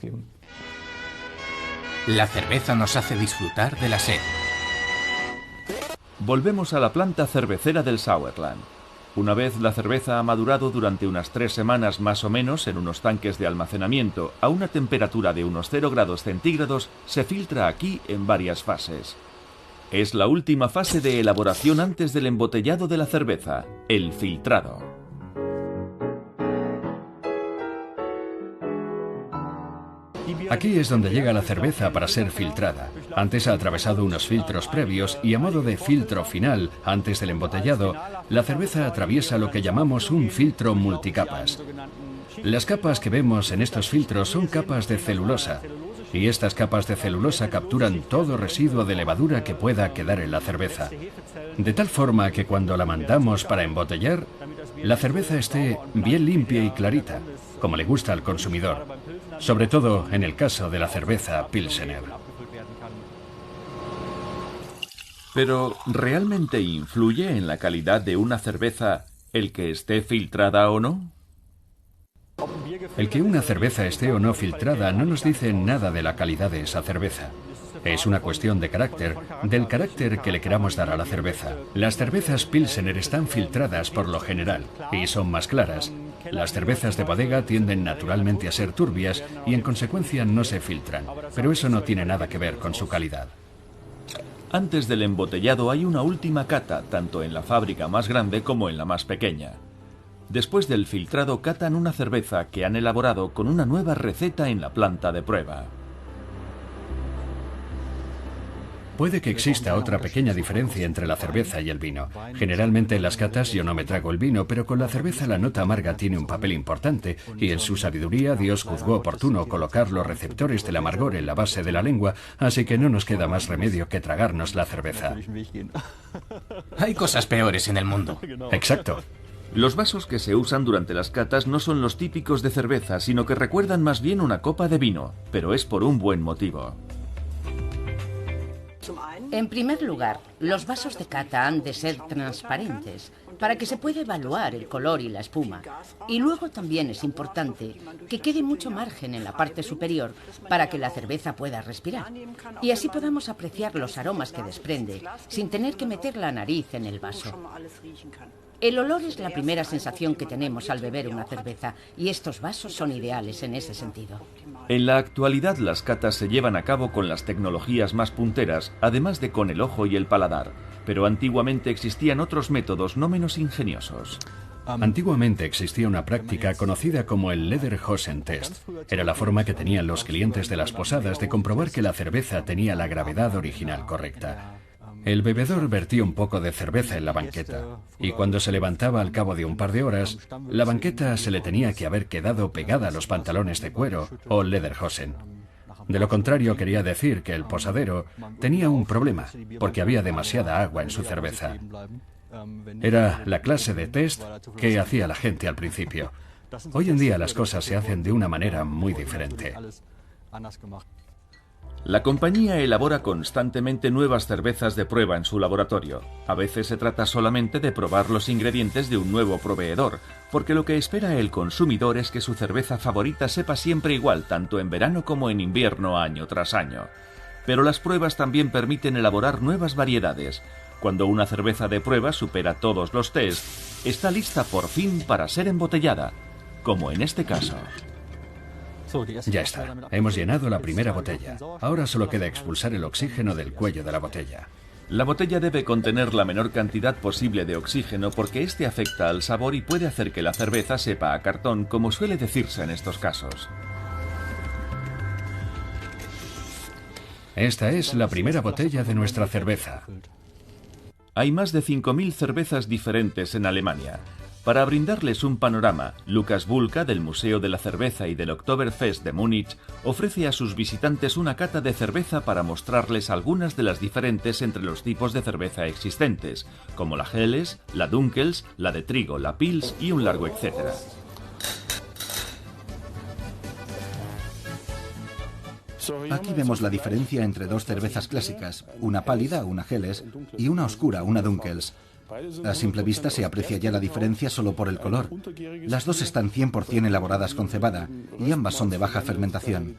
La cerveza nos hace disfrutar de la sed. Volvemos a la planta cervecera del Sauerland. Una vez la cerveza ha madurado durante unas 3 semanas más o menos en unos tanques de almacenamiento a una temperatura de unos 0 grados centígrados, se filtra aquí en varias fases. Es la última fase de elaboración antes del embotellado de la cerveza, el filtrado. Aquí es donde llega la cerveza para ser filtrada. Antes ha atravesado unos filtros previos y a modo de filtro final, antes del embotellado, la cerveza atraviesa lo que llamamos un filtro multicapas. Las capas que vemos en estos filtros son capas de celulosa, y estas capas de celulosa capturan todo residuo de levadura que pueda quedar en la cerveza. De tal forma que cuando la mandamos para embotellar, la cerveza esté bien limpia y clarita, como le gusta al consumidor, sobre todo en el caso de la cerveza Pilsener. Pero, ¿realmente influye en la calidad de una cerveza el que esté filtrada o no? El que una cerveza esté o no filtrada no nos dice nada de la calidad de esa cerveza. Es una cuestión de carácter, del carácter que le queramos dar a la cerveza. Las cervezas Pilsener están filtradas por lo general y son más claras. Las cervezas de bodega tienden naturalmente a ser turbias y en consecuencia no se filtran, pero eso no tiene nada que ver con su calidad. Antes del embotellado hay una última cata, tanto en la fábrica más grande como en la más pequeña. Después del filtrado catan una cerveza que han elaborado con una nueva receta en la planta de prueba. Puede que exista otra pequeña diferencia entre la cerveza y el vino. Generalmente en las catas yo no me trago el vino, pero con la cerveza la nota amarga tiene un papel importante, y en su sabiduría Dios juzgó oportuno colocar los receptores del amargor en la base de la lengua, así que no nos queda más remedio que tragarnos la cerveza. Hay cosas peores en el mundo. Exacto. Los vasos que se usan durante las catas no son los típicos de cerveza, sino que recuerdan más bien una copa de vino, pero es por un buen motivo. En primer lugar, los vasos de cata han de ser transparentes para que se pueda evaluar el color y la espuma. Y luego también es importante que quede mucho margen en la parte superior para que la cerveza pueda respirar. Y así podamos apreciar los aromas que desprende sin tener que meter la nariz en el vaso. El olor es la primera sensación que tenemos al beber una cerveza, y estos vasos son ideales en ese sentido. En la actualidad las catas se llevan a cabo con las tecnologías más punteras, además de con el ojo y el paladar, pero antiguamente existían otros métodos no menos ingeniosos. Antiguamente existía una práctica conocida como el Lederhosen Test. Era la forma que tenían los clientes de las posadas de comprobar que la cerveza tenía la gravedad original correcta. El bebedor vertía un poco de cerveza en la banqueta, y cuando se levantaba al cabo de un par de horas, la banqueta se le tenía que haber quedado pegada a los pantalones de cuero o lederhosen. De lo contrario, quería decir que el posadero tenía un problema, porque había demasiada agua en su cerveza. Era la clase de test que hacía la gente al principio. Hoy en día las cosas se hacen de una manera muy diferente. La compañía elabora constantemente nuevas cervezas de prueba en su laboratorio. A veces se trata solamente de probar los ingredientes de un nuevo proveedor, porque lo que espera el consumidor es que su cerveza favorita sepa siempre igual, tanto en verano como en invierno, año tras año. Pero las pruebas también permiten elaborar nuevas variedades. Cuando una cerveza de prueba supera todos los test, está lista por fin para ser embotellada, como en este caso. Ya está. Hemos llenado la primera botella. Ahora solo queda expulsar el oxígeno del cuello de la botella. La botella debe contener la menor cantidad posible de oxígeno porque este afecta al sabor y puede hacer que la cerveza sepa a cartón, como suele decirse en estos casos. Esta es la primera botella de nuestra cerveza. Hay más de 5.000 cervezas diferentes en Alemania. Para brindarles un panorama, Lukas Bulka, del Museo de la Cerveza y del Oktoberfest de Múnich, ofrece a sus visitantes una cata de cerveza para mostrarles algunas de las diferentes entre los tipos de cerveza existentes, como la Helles, la Dunkels, la de trigo, la Pils y un largo etcétera. Aquí vemos la diferencia entre dos cervezas clásicas, una pálida, una Helles, y una oscura, una Dunkels. A simple vista se aprecia ya la diferencia solo por el color. Las dos están 100% elaboradas con cebada y ambas son de baja fermentación.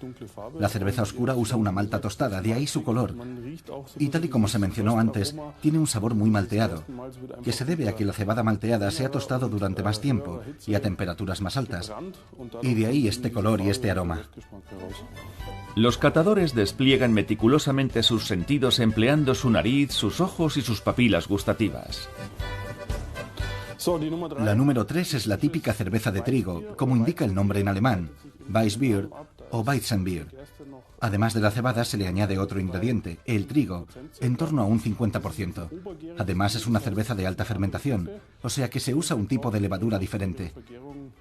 La cerveza oscura usa una malta tostada, de ahí su color. Y tal y como se mencionó antes, tiene un sabor muy malteado, que se debe a que la cebada malteada se ha tostado durante más tiempo y a temperaturas más altas. Y de ahí este color y este aroma. Los catadores despliegan meticulosamente sus sentidos empleando su nariz, sus ojos y sus papilas gustativas. La número 3 es la típica cerveza de trigo, como indica el nombre en alemán, Weissbier o Weizenbier. Además de la cebada se le añade otro ingrediente, el trigo, en torno a un 50%. Además es una cerveza de alta fermentación, o sea que se usa un tipo de levadura diferente.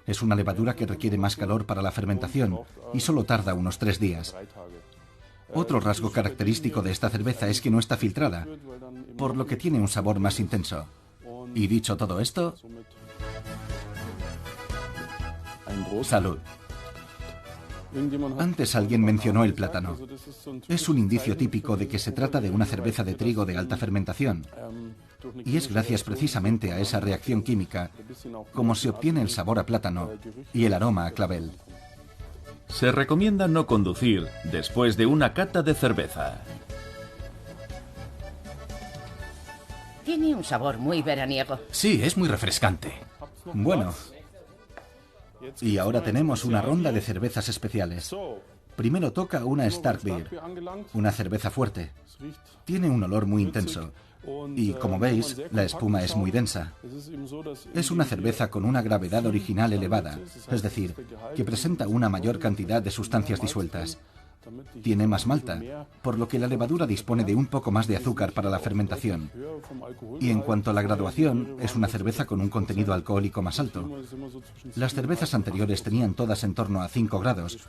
Es una levadura que requiere más calor para la fermentación y solo tarda unos 3 días. Otro rasgo característico de esta cerveza es que no está filtrada, por lo que tiene un sabor más intenso. Y dicho todo esto, salud. Antes alguien mencionó el plátano. Es un indicio típico de que se trata de una cerveza de trigo de alta fermentación. Y es gracias precisamente a esa reacción química como se obtiene el sabor a plátano y el aroma a clavel. Se recomienda no conducir después de una cata de cerveza. Tiene un sabor muy veraniego. Sí, es muy refrescante. Bueno, y ahora tenemos una ronda de cervezas especiales. Primero toca una Starkbier, una cerveza fuerte. Tiene un olor muy intenso y, como veis, la espuma es muy densa. Es una cerveza con una gravedad original elevada, es decir, que presenta una mayor cantidad de sustancias disueltas. Tiene más malta, por lo que la levadura dispone de un poco más de azúcar para la fermentación. Y en cuanto a la graduación, es una cerveza con un contenido alcohólico más alto. Las cervezas anteriores tenían todas en torno a 5 grados,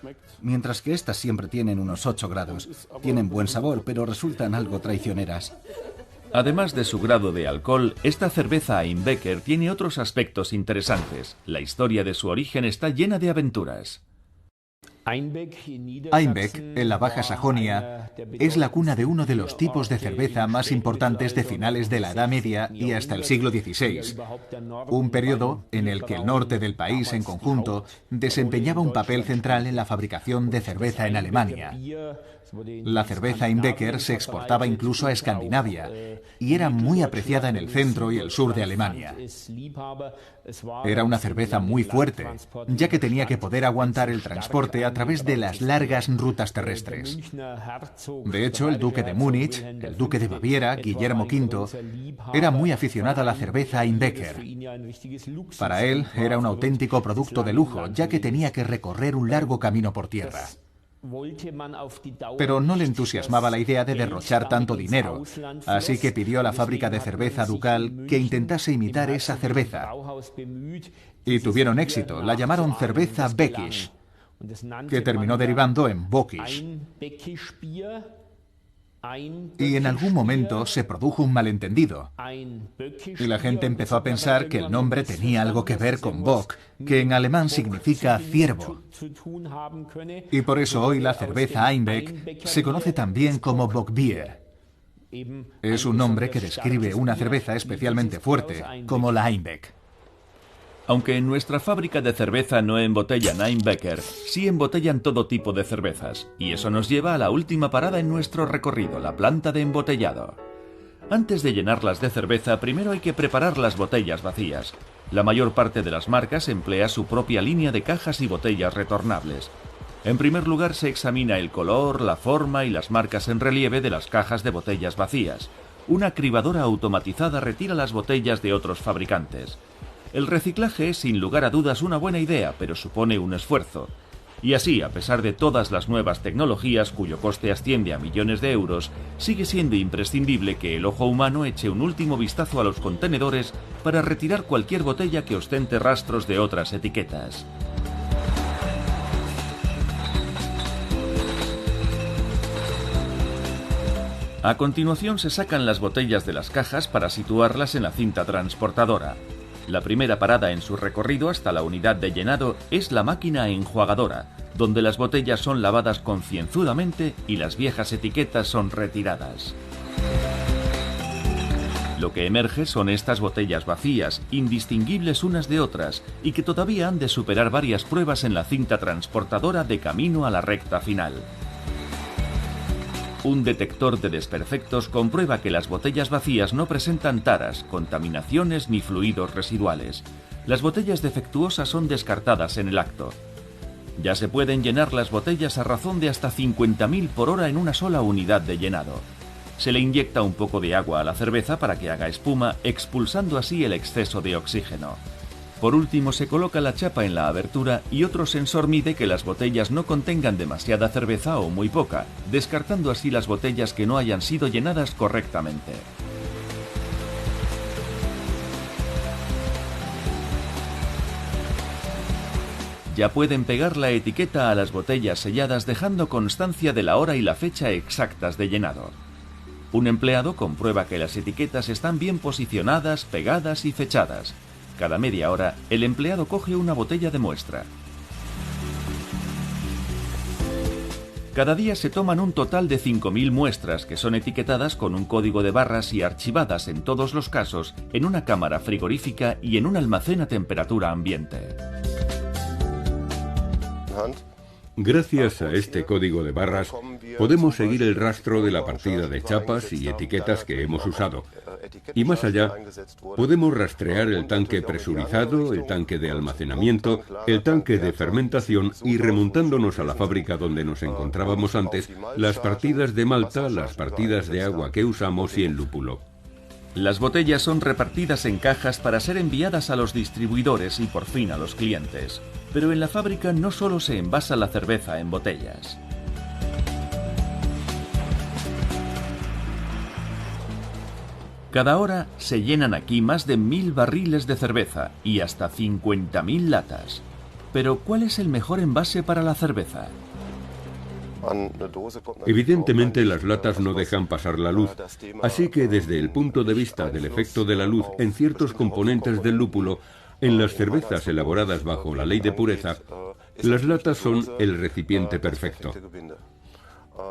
mientras que estas siempre tienen unos 8 grados. Tienen buen sabor, pero resultan algo traicioneras. Además de su grado de alcohol, esta cerveza Einbecker tiene otros aspectos interesantes. La historia de su origen está llena de aventuras. Einbeck, en la Baja Sajonia, es la cuna de uno de los tipos de cerveza más importantes de finales de la Edad Media y hasta el siglo XVI, un periodo en el que el norte del país en conjunto desempeñaba un papel central en la fabricación de cerveza en Alemania. La cerveza Einbecker se exportaba incluso a Escandinavia y era muy apreciada en el centro y el sur de Alemania. Era una cerveza muy fuerte, ya que tenía que poder aguantar el transporte a través de las largas rutas terrestres. De hecho, el duque de Múnich, el duque de Baviera, Guillermo V, era muy aficionado a la cerveza Einbecker. Para él era un auténtico producto de lujo, ya que tenía que recorrer un largo camino por tierra. Pero no le entusiasmaba la idea de derrochar tanto dinero, así que pidió a la fábrica de cerveza ducal que intentase imitar esa cerveza. Y tuvieron éxito, la llamaron cerveza Beckisch, que terminó derivando en Bockisch. Y en algún momento se produjo un malentendido, y la gente empezó a pensar que el nombre tenía algo que ver con Bock, que en alemán significa ciervo. Y por eso hoy la cerveza Einbeck se conoce también como Bockbier. Es un nombre que describe una cerveza especialmente fuerte, como la Einbeck. Aunque en nuestra fábrica de cerveza no embotellan Einbecker, sí embotellan todo tipo de cervezas, y eso nos lleva a la última parada en nuestro recorrido, la planta de embotellado. Antes de llenarlas de cerveza, primero hay que preparar las botellas vacías. La mayor parte de las marcas emplea su propia línea de cajas y botellas retornables. En primer lugar se examina el color, la forma y las marcas en relieve de las cajas de botellas vacías. Una cribadora automatizada retira las botellas de otros fabricantes. El reciclaje es sin lugar a dudas una buena idea, pero supone un esfuerzo. Y así, a pesar de todas las nuevas tecnologías cuyo coste asciende a millones de euros, sigue siendo imprescindible que el ojo humano eche un último vistazo a los contenedores para retirar cualquier botella que ostente rastros de otras etiquetas. A continuación se sacan las botellas de las cajas para situarlas en la cinta transportadora. La primera parada en su recorrido hasta la unidad de llenado es la máquina enjuagadora, donde las botellas son lavadas concienzudamente y las viejas etiquetas son retiradas. Lo que emerge son estas botellas vacías, indistinguibles unas de otras, y que todavía han de superar varias pruebas en la cinta transportadora de camino a la recta final. Un detector de desperfectos comprueba que las botellas vacías no presentan taras, contaminaciones ni fluidos residuales. Las botellas defectuosas son descartadas en el acto. Ya se pueden llenar las botellas a razón de hasta 50.000 por hora en una sola unidad de llenado. Se le inyecta un poco de agua a la cerveza para que haga espuma, expulsando así el exceso de oxígeno. Por último, se coloca la chapa en la abertura y otro sensor mide que las botellas no contengan demasiada cerveza o muy poca, descartando así las botellas que no hayan sido llenadas correctamente. Ya pueden pegar la etiqueta a las botellas selladas dejando constancia de la hora y la fecha exactas de llenado. Un empleado comprueba que las etiquetas están bien posicionadas, pegadas y fechadas. Cada media hora, el empleado coge una botella de muestra. Cada día se toman un total de 5.000 muestras que son etiquetadas con un código de barras y archivadas en todos los casos en una cámara frigorífica y en un almacén a temperatura ambiente. Gracias a este código de barras, podemos seguir el rastro de la partida de chapas y etiquetas que hemos usado. Y más allá, podemos rastrear el tanque presurizado, el tanque de almacenamiento, el tanque de fermentación y, remontándonos a la fábrica donde nos encontrábamos antes, las partidas de malta, las partidas de agua que usamos y el lúpulo. Las botellas son repartidas en cajas para ser enviadas a los distribuidores y por fin a los clientes. Pero en la fábrica no solo se envasa la cerveza en botellas. Cada hora se llenan aquí más de 1000 barriles de cerveza y hasta 50.000 latas. Pero ¿cuál es el mejor envase para la cerveza? Evidentemente las latas no dejan pasar la luz, así que desde el punto de vista del efecto de la luz en ciertos componentes del lúpulo, en las cervezas elaboradas bajo la ley de pureza, las latas son el recipiente perfecto.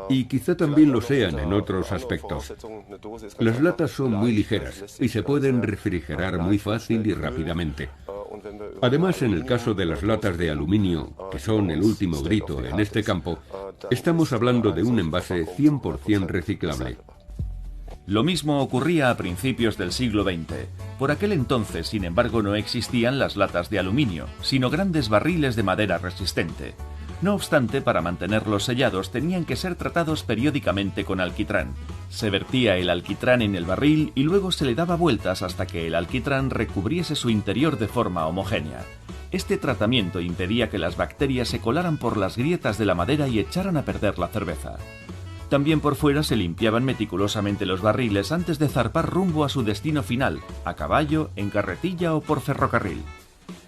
Y quizá también lo sean en otros aspectos. Las latas son muy ligeras y se pueden refrigerar muy fácil y rápidamente. Además, en el caso de las latas de aluminio, que son el último grito en este campo, estamos hablando de un envase 100% reciclable. Lo mismo ocurría a principios del siglo XX. Por aquel entonces, sin embargo, no existían las latas de aluminio, sino grandes barriles de madera resistente. No obstante, para mantenerlos sellados tenían que ser tratados periódicamente con alquitrán. Se vertía el alquitrán en el barril y luego se le daba vueltas hasta que el alquitrán recubriese su interior de forma homogénea. Este tratamiento impedía que las bacterias se colaran por las grietas de la madera y echaran a perder la cerveza. También por fuera se limpiaban meticulosamente los barriles antes de zarpar rumbo a su destino final, a caballo, en carretilla o por ferrocarril.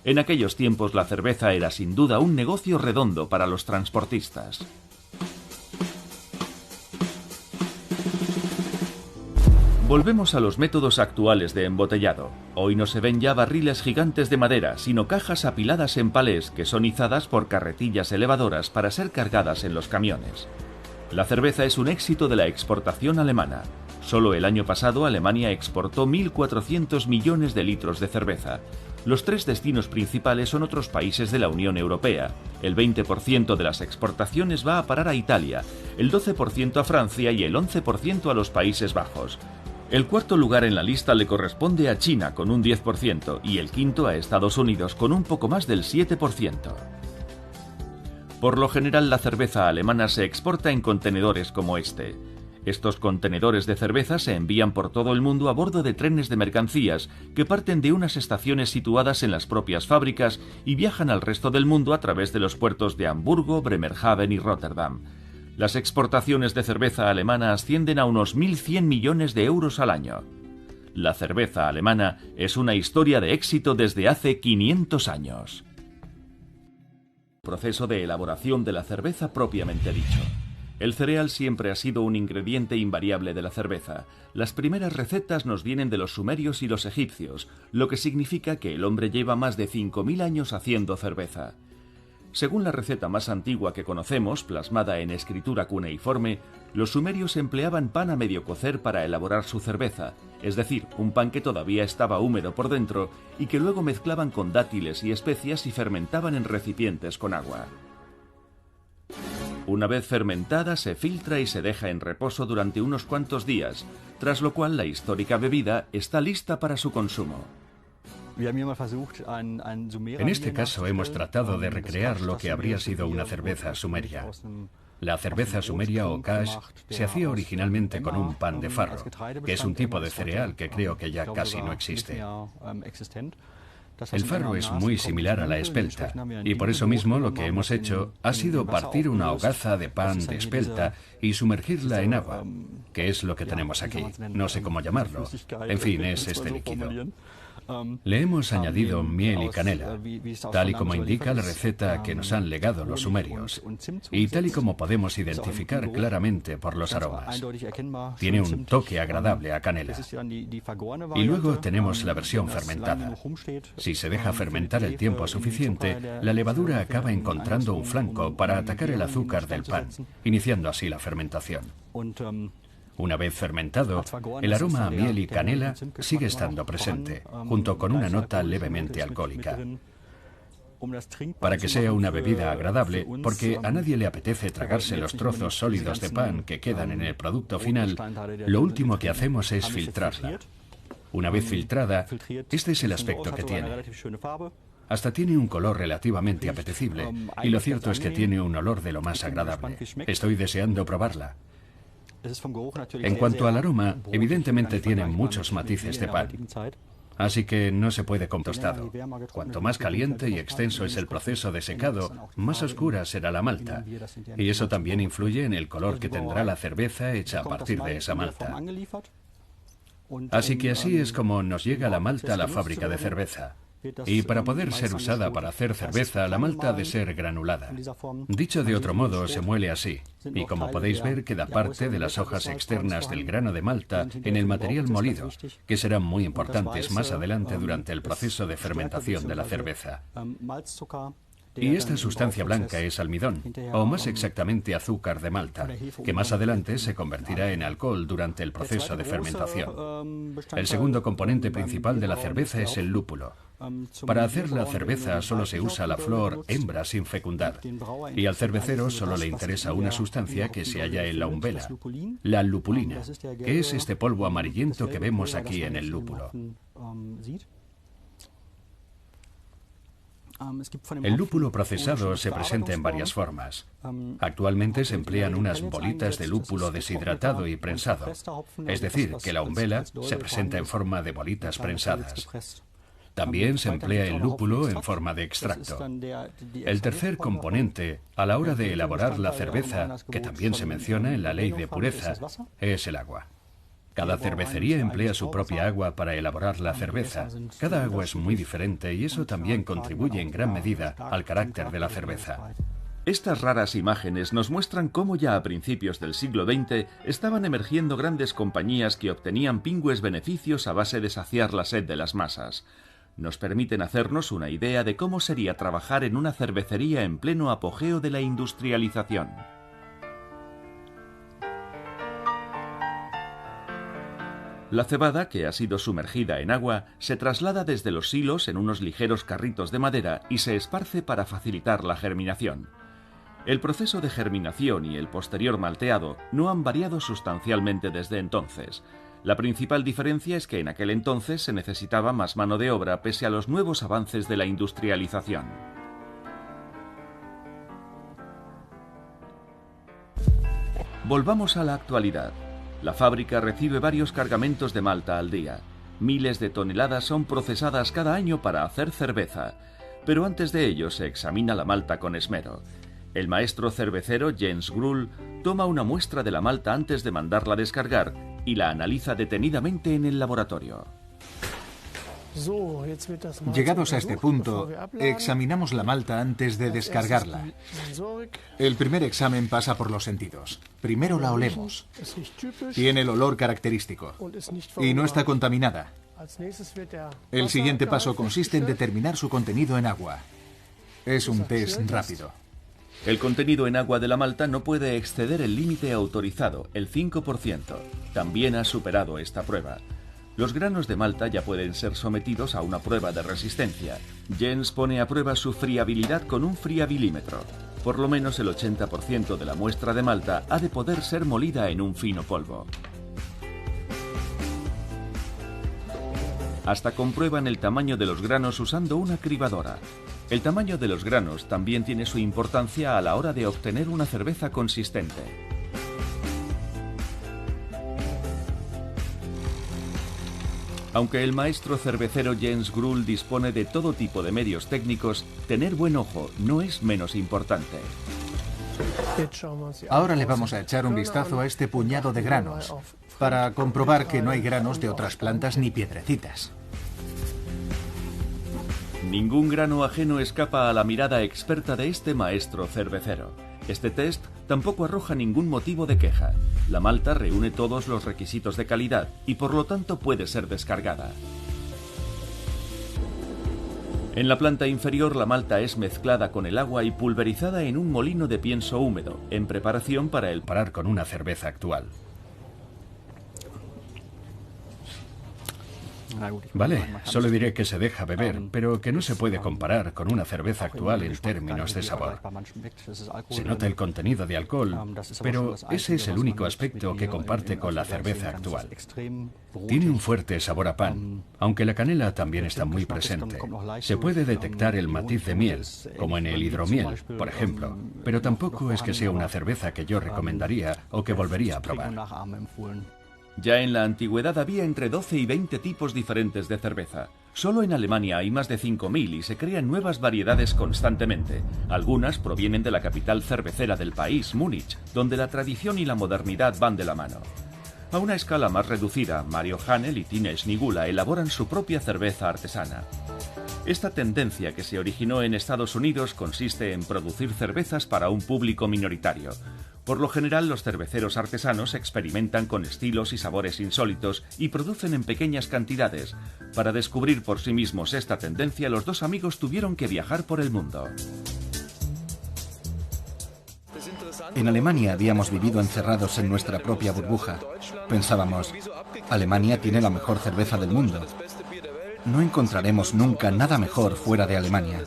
En aquellos tiempos la cerveza era sin duda un negocio redondo para los transportistas. Volvemos a los métodos actuales de embotellado. Hoy no se ven ya barriles gigantes de madera, sino cajas apiladas en palés que son izadas por carretillas elevadoras para ser cargadas en los camiones. La cerveza es un éxito de la exportación alemana. Solo el año pasado Alemania exportó 1.400 millones de litros de cerveza. Los 3 destinos principales son otros países de la Unión Europea. El 20% de las exportaciones va a parar a Italia, el 12% a Francia y el 11% a los Países Bajos. El cuarto lugar en la lista le corresponde a China con un 10% y el quinto a Estados Unidos con un poco más del 7%. Por lo general la cerveza alemana se exporta en contenedores como este. Estos contenedores de cerveza se envían por todo el mundo a bordo de trenes de mercancías que parten de unas estaciones situadas en las propias fábricas y viajan al resto del mundo a través de los puertos de Hamburgo, Bremerhaven y Rotterdam. Las exportaciones de cerveza alemana ascienden a unos 1.100 millones de euros al año. La cerveza alemana es una historia de éxito desde hace 500 años. Proceso de elaboración de la cerveza propiamente dicho. El cereal siempre ha sido un ingrediente invariable de la cerveza. Las primeras recetas nos vienen de los sumerios y los egipcios, lo que significa que el hombre lleva más de 5.000 años haciendo cerveza. Según la receta más antigua que conocemos, plasmada en escritura cuneiforme, los sumerios empleaban pan a medio cocer para elaborar su cerveza, es decir, un pan que todavía estaba húmedo por dentro y que luego mezclaban con dátiles y especias y fermentaban en recipientes con agua. Una vez fermentada se filtra y se deja en reposo durante unos cuantos días, tras lo cual la histórica bebida está lista para su consumo. En este caso hemos tratado de recrear lo que habría sido una cerveza sumeria. La cerveza sumeria o kash se hacía originalmente con un pan de farro, que es un tipo de cereal que creo que ya casi no existe. El farro es muy similar a la espelta, y por eso mismo lo que hemos hecho ha sido partir una hogaza de pan de espelta y sumergirla en agua, que es lo que tenemos aquí. No sé cómo llamarlo. En fin, es este líquido. Le hemos añadido miel y canela, tal y como indica la receta que nos han legado los sumerios, y tal y como podemos identificar claramente por los aromas. Tiene un toque agradable a canela. Y luego tenemos la versión fermentada. Si se deja fermentar el tiempo suficiente, la levadura acaba encontrando un flanco para atacar el azúcar del pan, iniciando así la fermentación. Una vez fermentado, el aroma a miel y canela sigue estando presente, junto con una nota levemente alcohólica. Para que sea una bebida agradable, porque a nadie le apetece tragarse los trozos sólidos de pan que quedan en el producto final, lo último que hacemos es filtrarla. Una vez filtrada, este es el aspecto que tiene. Hasta tiene un color relativamente apetecible, y lo cierto es que tiene un olor de lo más agradable. Estoy deseando probarla. En cuanto al aroma, evidentemente tiene muchos matices de pan. Así que no se puede con tostado. Cuanto más caliente y extenso es el proceso de secado, más oscura será la malta. Y eso también influye en el color que tendrá la cerveza hecha a partir de esa malta. Así que así es como nos llega la malta a la fábrica de cerveza. Y para poder ser usada para hacer cerveza, la malta ha de ser granulada. Dicho de otro modo, se muele así. Y como podéis ver, queda parte de las hojas externas del grano de malta en el material molido, que serán muy importantes más adelante durante el proceso de fermentación de la cerveza. Y esta sustancia blanca es almidón, o más exactamente azúcar de malta, que más adelante se convertirá en alcohol durante el proceso de fermentación. El segundo componente principal de la cerveza es el lúpulo. Para hacer la cerveza solo se usa la flor hembra sin fecundar, y al cervecero solo le interesa una sustancia que se halla en la umbela, la lupulina, que es este polvo amarillento que vemos aquí en el lúpulo. El lúpulo procesado se presenta en varias formas. Actualmente se emplean unas bolitas de lúpulo deshidratado y prensado, es decir, que la umbela se presenta en forma de bolitas prensadas. También se emplea el lúpulo en forma de extracto. El tercer componente, a la hora de elaborar la cerveza, que también se menciona en la ley de pureza, es el agua. Cada cervecería emplea su propia agua para elaborar la cerveza. Cada agua es muy diferente y eso también contribuye en gran medida al carácter de la cerveza. Estas raras imágenes nos muestran cómo ya a principios del siglo XX estaban emergiendo grandes compañías que obtenían pingües beneficios a base de saciar la sed de las masas. Nos permiten hacernos una idea de cómo sería trabajar en una cervecería en pleno apogeo de la industrialización. La cebada, que ha sido sumergida en agua, se traslada desde los silos en unos ligeros carritos de madera y se esparce para facilitar la germinación. El proceso de germinación y el posterior malteado no han variado sustancialmente desde entonces. La principal diferencia es que en aquel entonces se necesitaba más mano de obra pese a los nuevos avances de la industrialización. Volvamos a la actualidad. La fábrica recibe varios cargamentos de malta al día. Miles de toneladas son procesadas cada año para hacer cerveza, pero antes de ello se examina la malta con esmero. El maestro cervecero Jens Grull toma una muestra de la malta antes de mandarla descargar y la analiza detenidamente en el laboratorio. Llegados a este punto, examinamos la malta antes de descargarla. El primer examen pasa por los sentidos. Primero la olemos. Tiene el olor característico y no está contaminada. El siguiente paso consiste en determinar su contenido en agua. Es un test rápido. El contenido en agua de la malta no puede exceder el límite autorizado, el 5%. También ha superado esta prueba. Los granos de malta ya pueden ser sometidos a una prueba de resistencia. Jens pone a prueba su friabilidad con un friabilimétro. Por lo menos el 80% de la muestra de malta ha de poder ser molida en un fino polvo. Hasta comprueban el tamaño de los granos usando una cribadora. El tamaño de los granos también tiene su importancia a la hora de obtener una cerveza consistente. Aunque el maestro cervecero Jens Grull dispone de todo tipo de medios técnicos, tener buen ojo no es menos importante. Ahora le vamos a echar un vistazo a este puñado de granos, para comprobar que no hay granos de otras plantas ni piedrecitas. Ningún grano ajeno escapa a la mirada experta de este maestro cervecero. Este test tampoco arroja ningún motivo de queja. La malta reúne todos los requisitos de calidad y por lo tanto puede ser descargada. En la planta inferior la malta es mezclada con el agua y pulverizada en un molino de pienso húmedo, en preparación para el parar con una cerveza actual. Vale, solo diré que se deja beber, pero que no se puede comparar con una cerveza actual en términos de sabor. Se nota el contenido de alcohol, pero ese es el único aspecto que comparte con la cerveza actual. Tiene un fuerte sabor a pan, aunque la canela también está muy presente. Se puede detectar el matiz de miel, como en el hidromiel, por ejemplo, pero tampoco es que sea una cerveza que yo recomendaría o que volvería a probar. Ya en la antigüedad había entre 12 y 20 tipos diferentes de cerveza. Solo en Alemania hay más de 5.000 y se crean nuevas variedades constantemente. Algunas provienen de la capital cervecera del país, Múnich, donde la tradición y la modernidad van de la mano. A una escala más reducida, Mario Hanel y Tine Snigula elaboran su propia cerveza artesana. Esta tendencia, que se originó en Estados Unidos, consiste en producir cervezas para un público minoritario. Por lo general, los cerveceros artesanos experimentan con estilos y sabores insólitos y producen en pequeñas cantidades. Para descubrir por sí mismos esta tendencia, los dos amigos tuvieron que viajar por el mundo. En Alemania habíamos vivido encerrados en nuestra propia burbuja. Pensábamos, Alemania tiene la mejor cerveza del mundo. No encontraremos nunca nada mejor fuera de Alemania.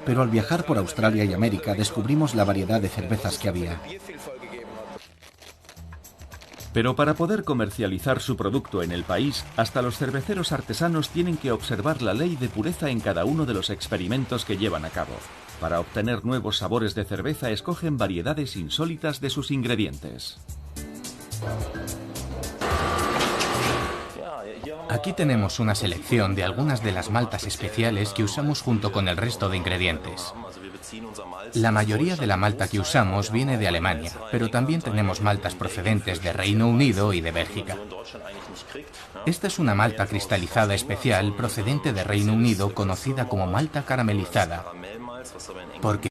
Pero al viajar por Australia y América descubrimos la variedad de cervezas que había. Pero para poder comercializar su producto en el país, hasta los cerveceros artesanos tienen que observar la ley de pureza en cada uno de los experimentos que llevan a cabo. Para obtener nuevos sabores de cerveza, escogen variedades insólitas de sus ingredientes. Aquí tenemos una selección de algunas de las maltas especiales que usamos junto con el resto de ingredientes. La mayoría de la malta que usamos viene de Alemania, pero también tenemos maltas procedentes de Reino Unido y de Bélgica. Esta es una malta cristalizada especial procedente de Reino Unido conocida como malta caramelizada, porque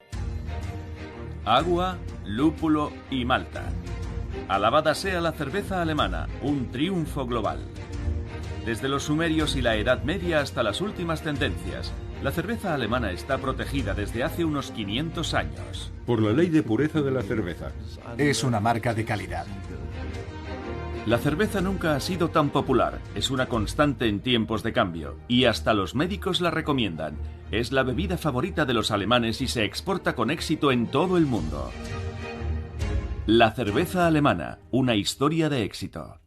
Agua, lúpulo y malta. Alabada sea la cerveza alemana, un triunfo global. Desde los sumerios y la Edad Media hasta las últimas tendencias, la cerveza alemana está protegida desde hace unos 500 años. Por la ley de pureza de la cerveza. Es una marca de calidad. La cerveza nunca ha sido tan popular, es una constante en tiempos de cambio, y hasta los médicos la recomiendan. Es la bebida favorita de los alemanes y se exporta con éxito en todo el mundo. La cerveza alemana, una historia de éxito.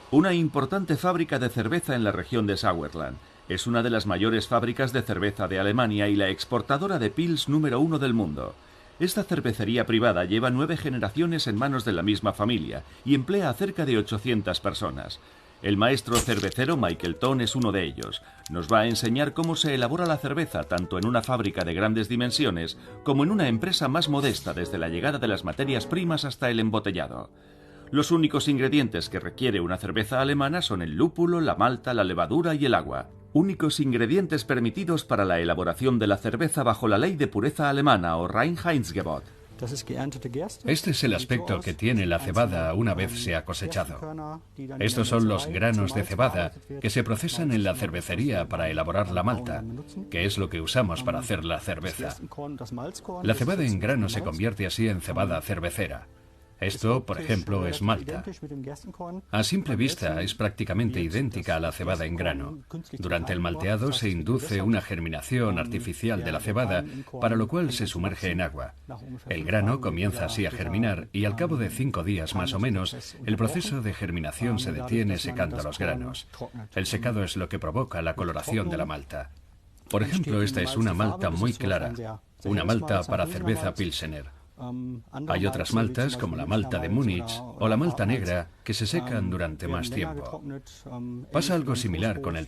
Una importante fábrica de cerveza en la región de Sauerland. Es una de las mayores fábricas de cerveza de Alemania y la exportadora de Pils número 1 del mundo. Esta cervecería privada lleva 9 generaciones en manos de la misma familia y emplea a cerca de 800 personas. El maestro cervecero Michael Ton es uno de ellos. Nos va a enseñar cómo se elabora la cerveza tanto en una fábrica de grandes dimensiones como en una empresa más modesta, desde la llegada de las materias primas hasta el embotellado. Los únicos ingredientes que requiere una cerveza alemana son el lúpulo, la malta, la levadura y el agua. Únicos ingredientes permitidos para la elaboración de la cerveza bajo la ley de pureza alemana o Reinheitsgebot. Este es el aspecto que tiene la cebada una vez se ha cosechado. Estos son los granos de cebada que se procesan en la cervecería para elaborar la malta, que es lo que usamos para hacer la cerveza. La cebada en grano se convierte así en cebada cervecera. Esto, por ejemplo, es malta. A simple vista es prácticamente idéntica a la cebada en grano. Durante el malteado se induce una germinación artificial de la cebada, para lo cual se sumerge en agua. El grano comienza así a germinar y al cabo de 5 días más o menos, el proceso de germinación se detiene secando los granos. El secado es lo que provoca la coloración de la malta. Por ejemplo, esta es una malta muy clara, una malta para cerveza Pilsener. Hay otras maltas, como la malta de Múnich o la malta negra, que se secan durante más tiempo. Pasa algo similar con el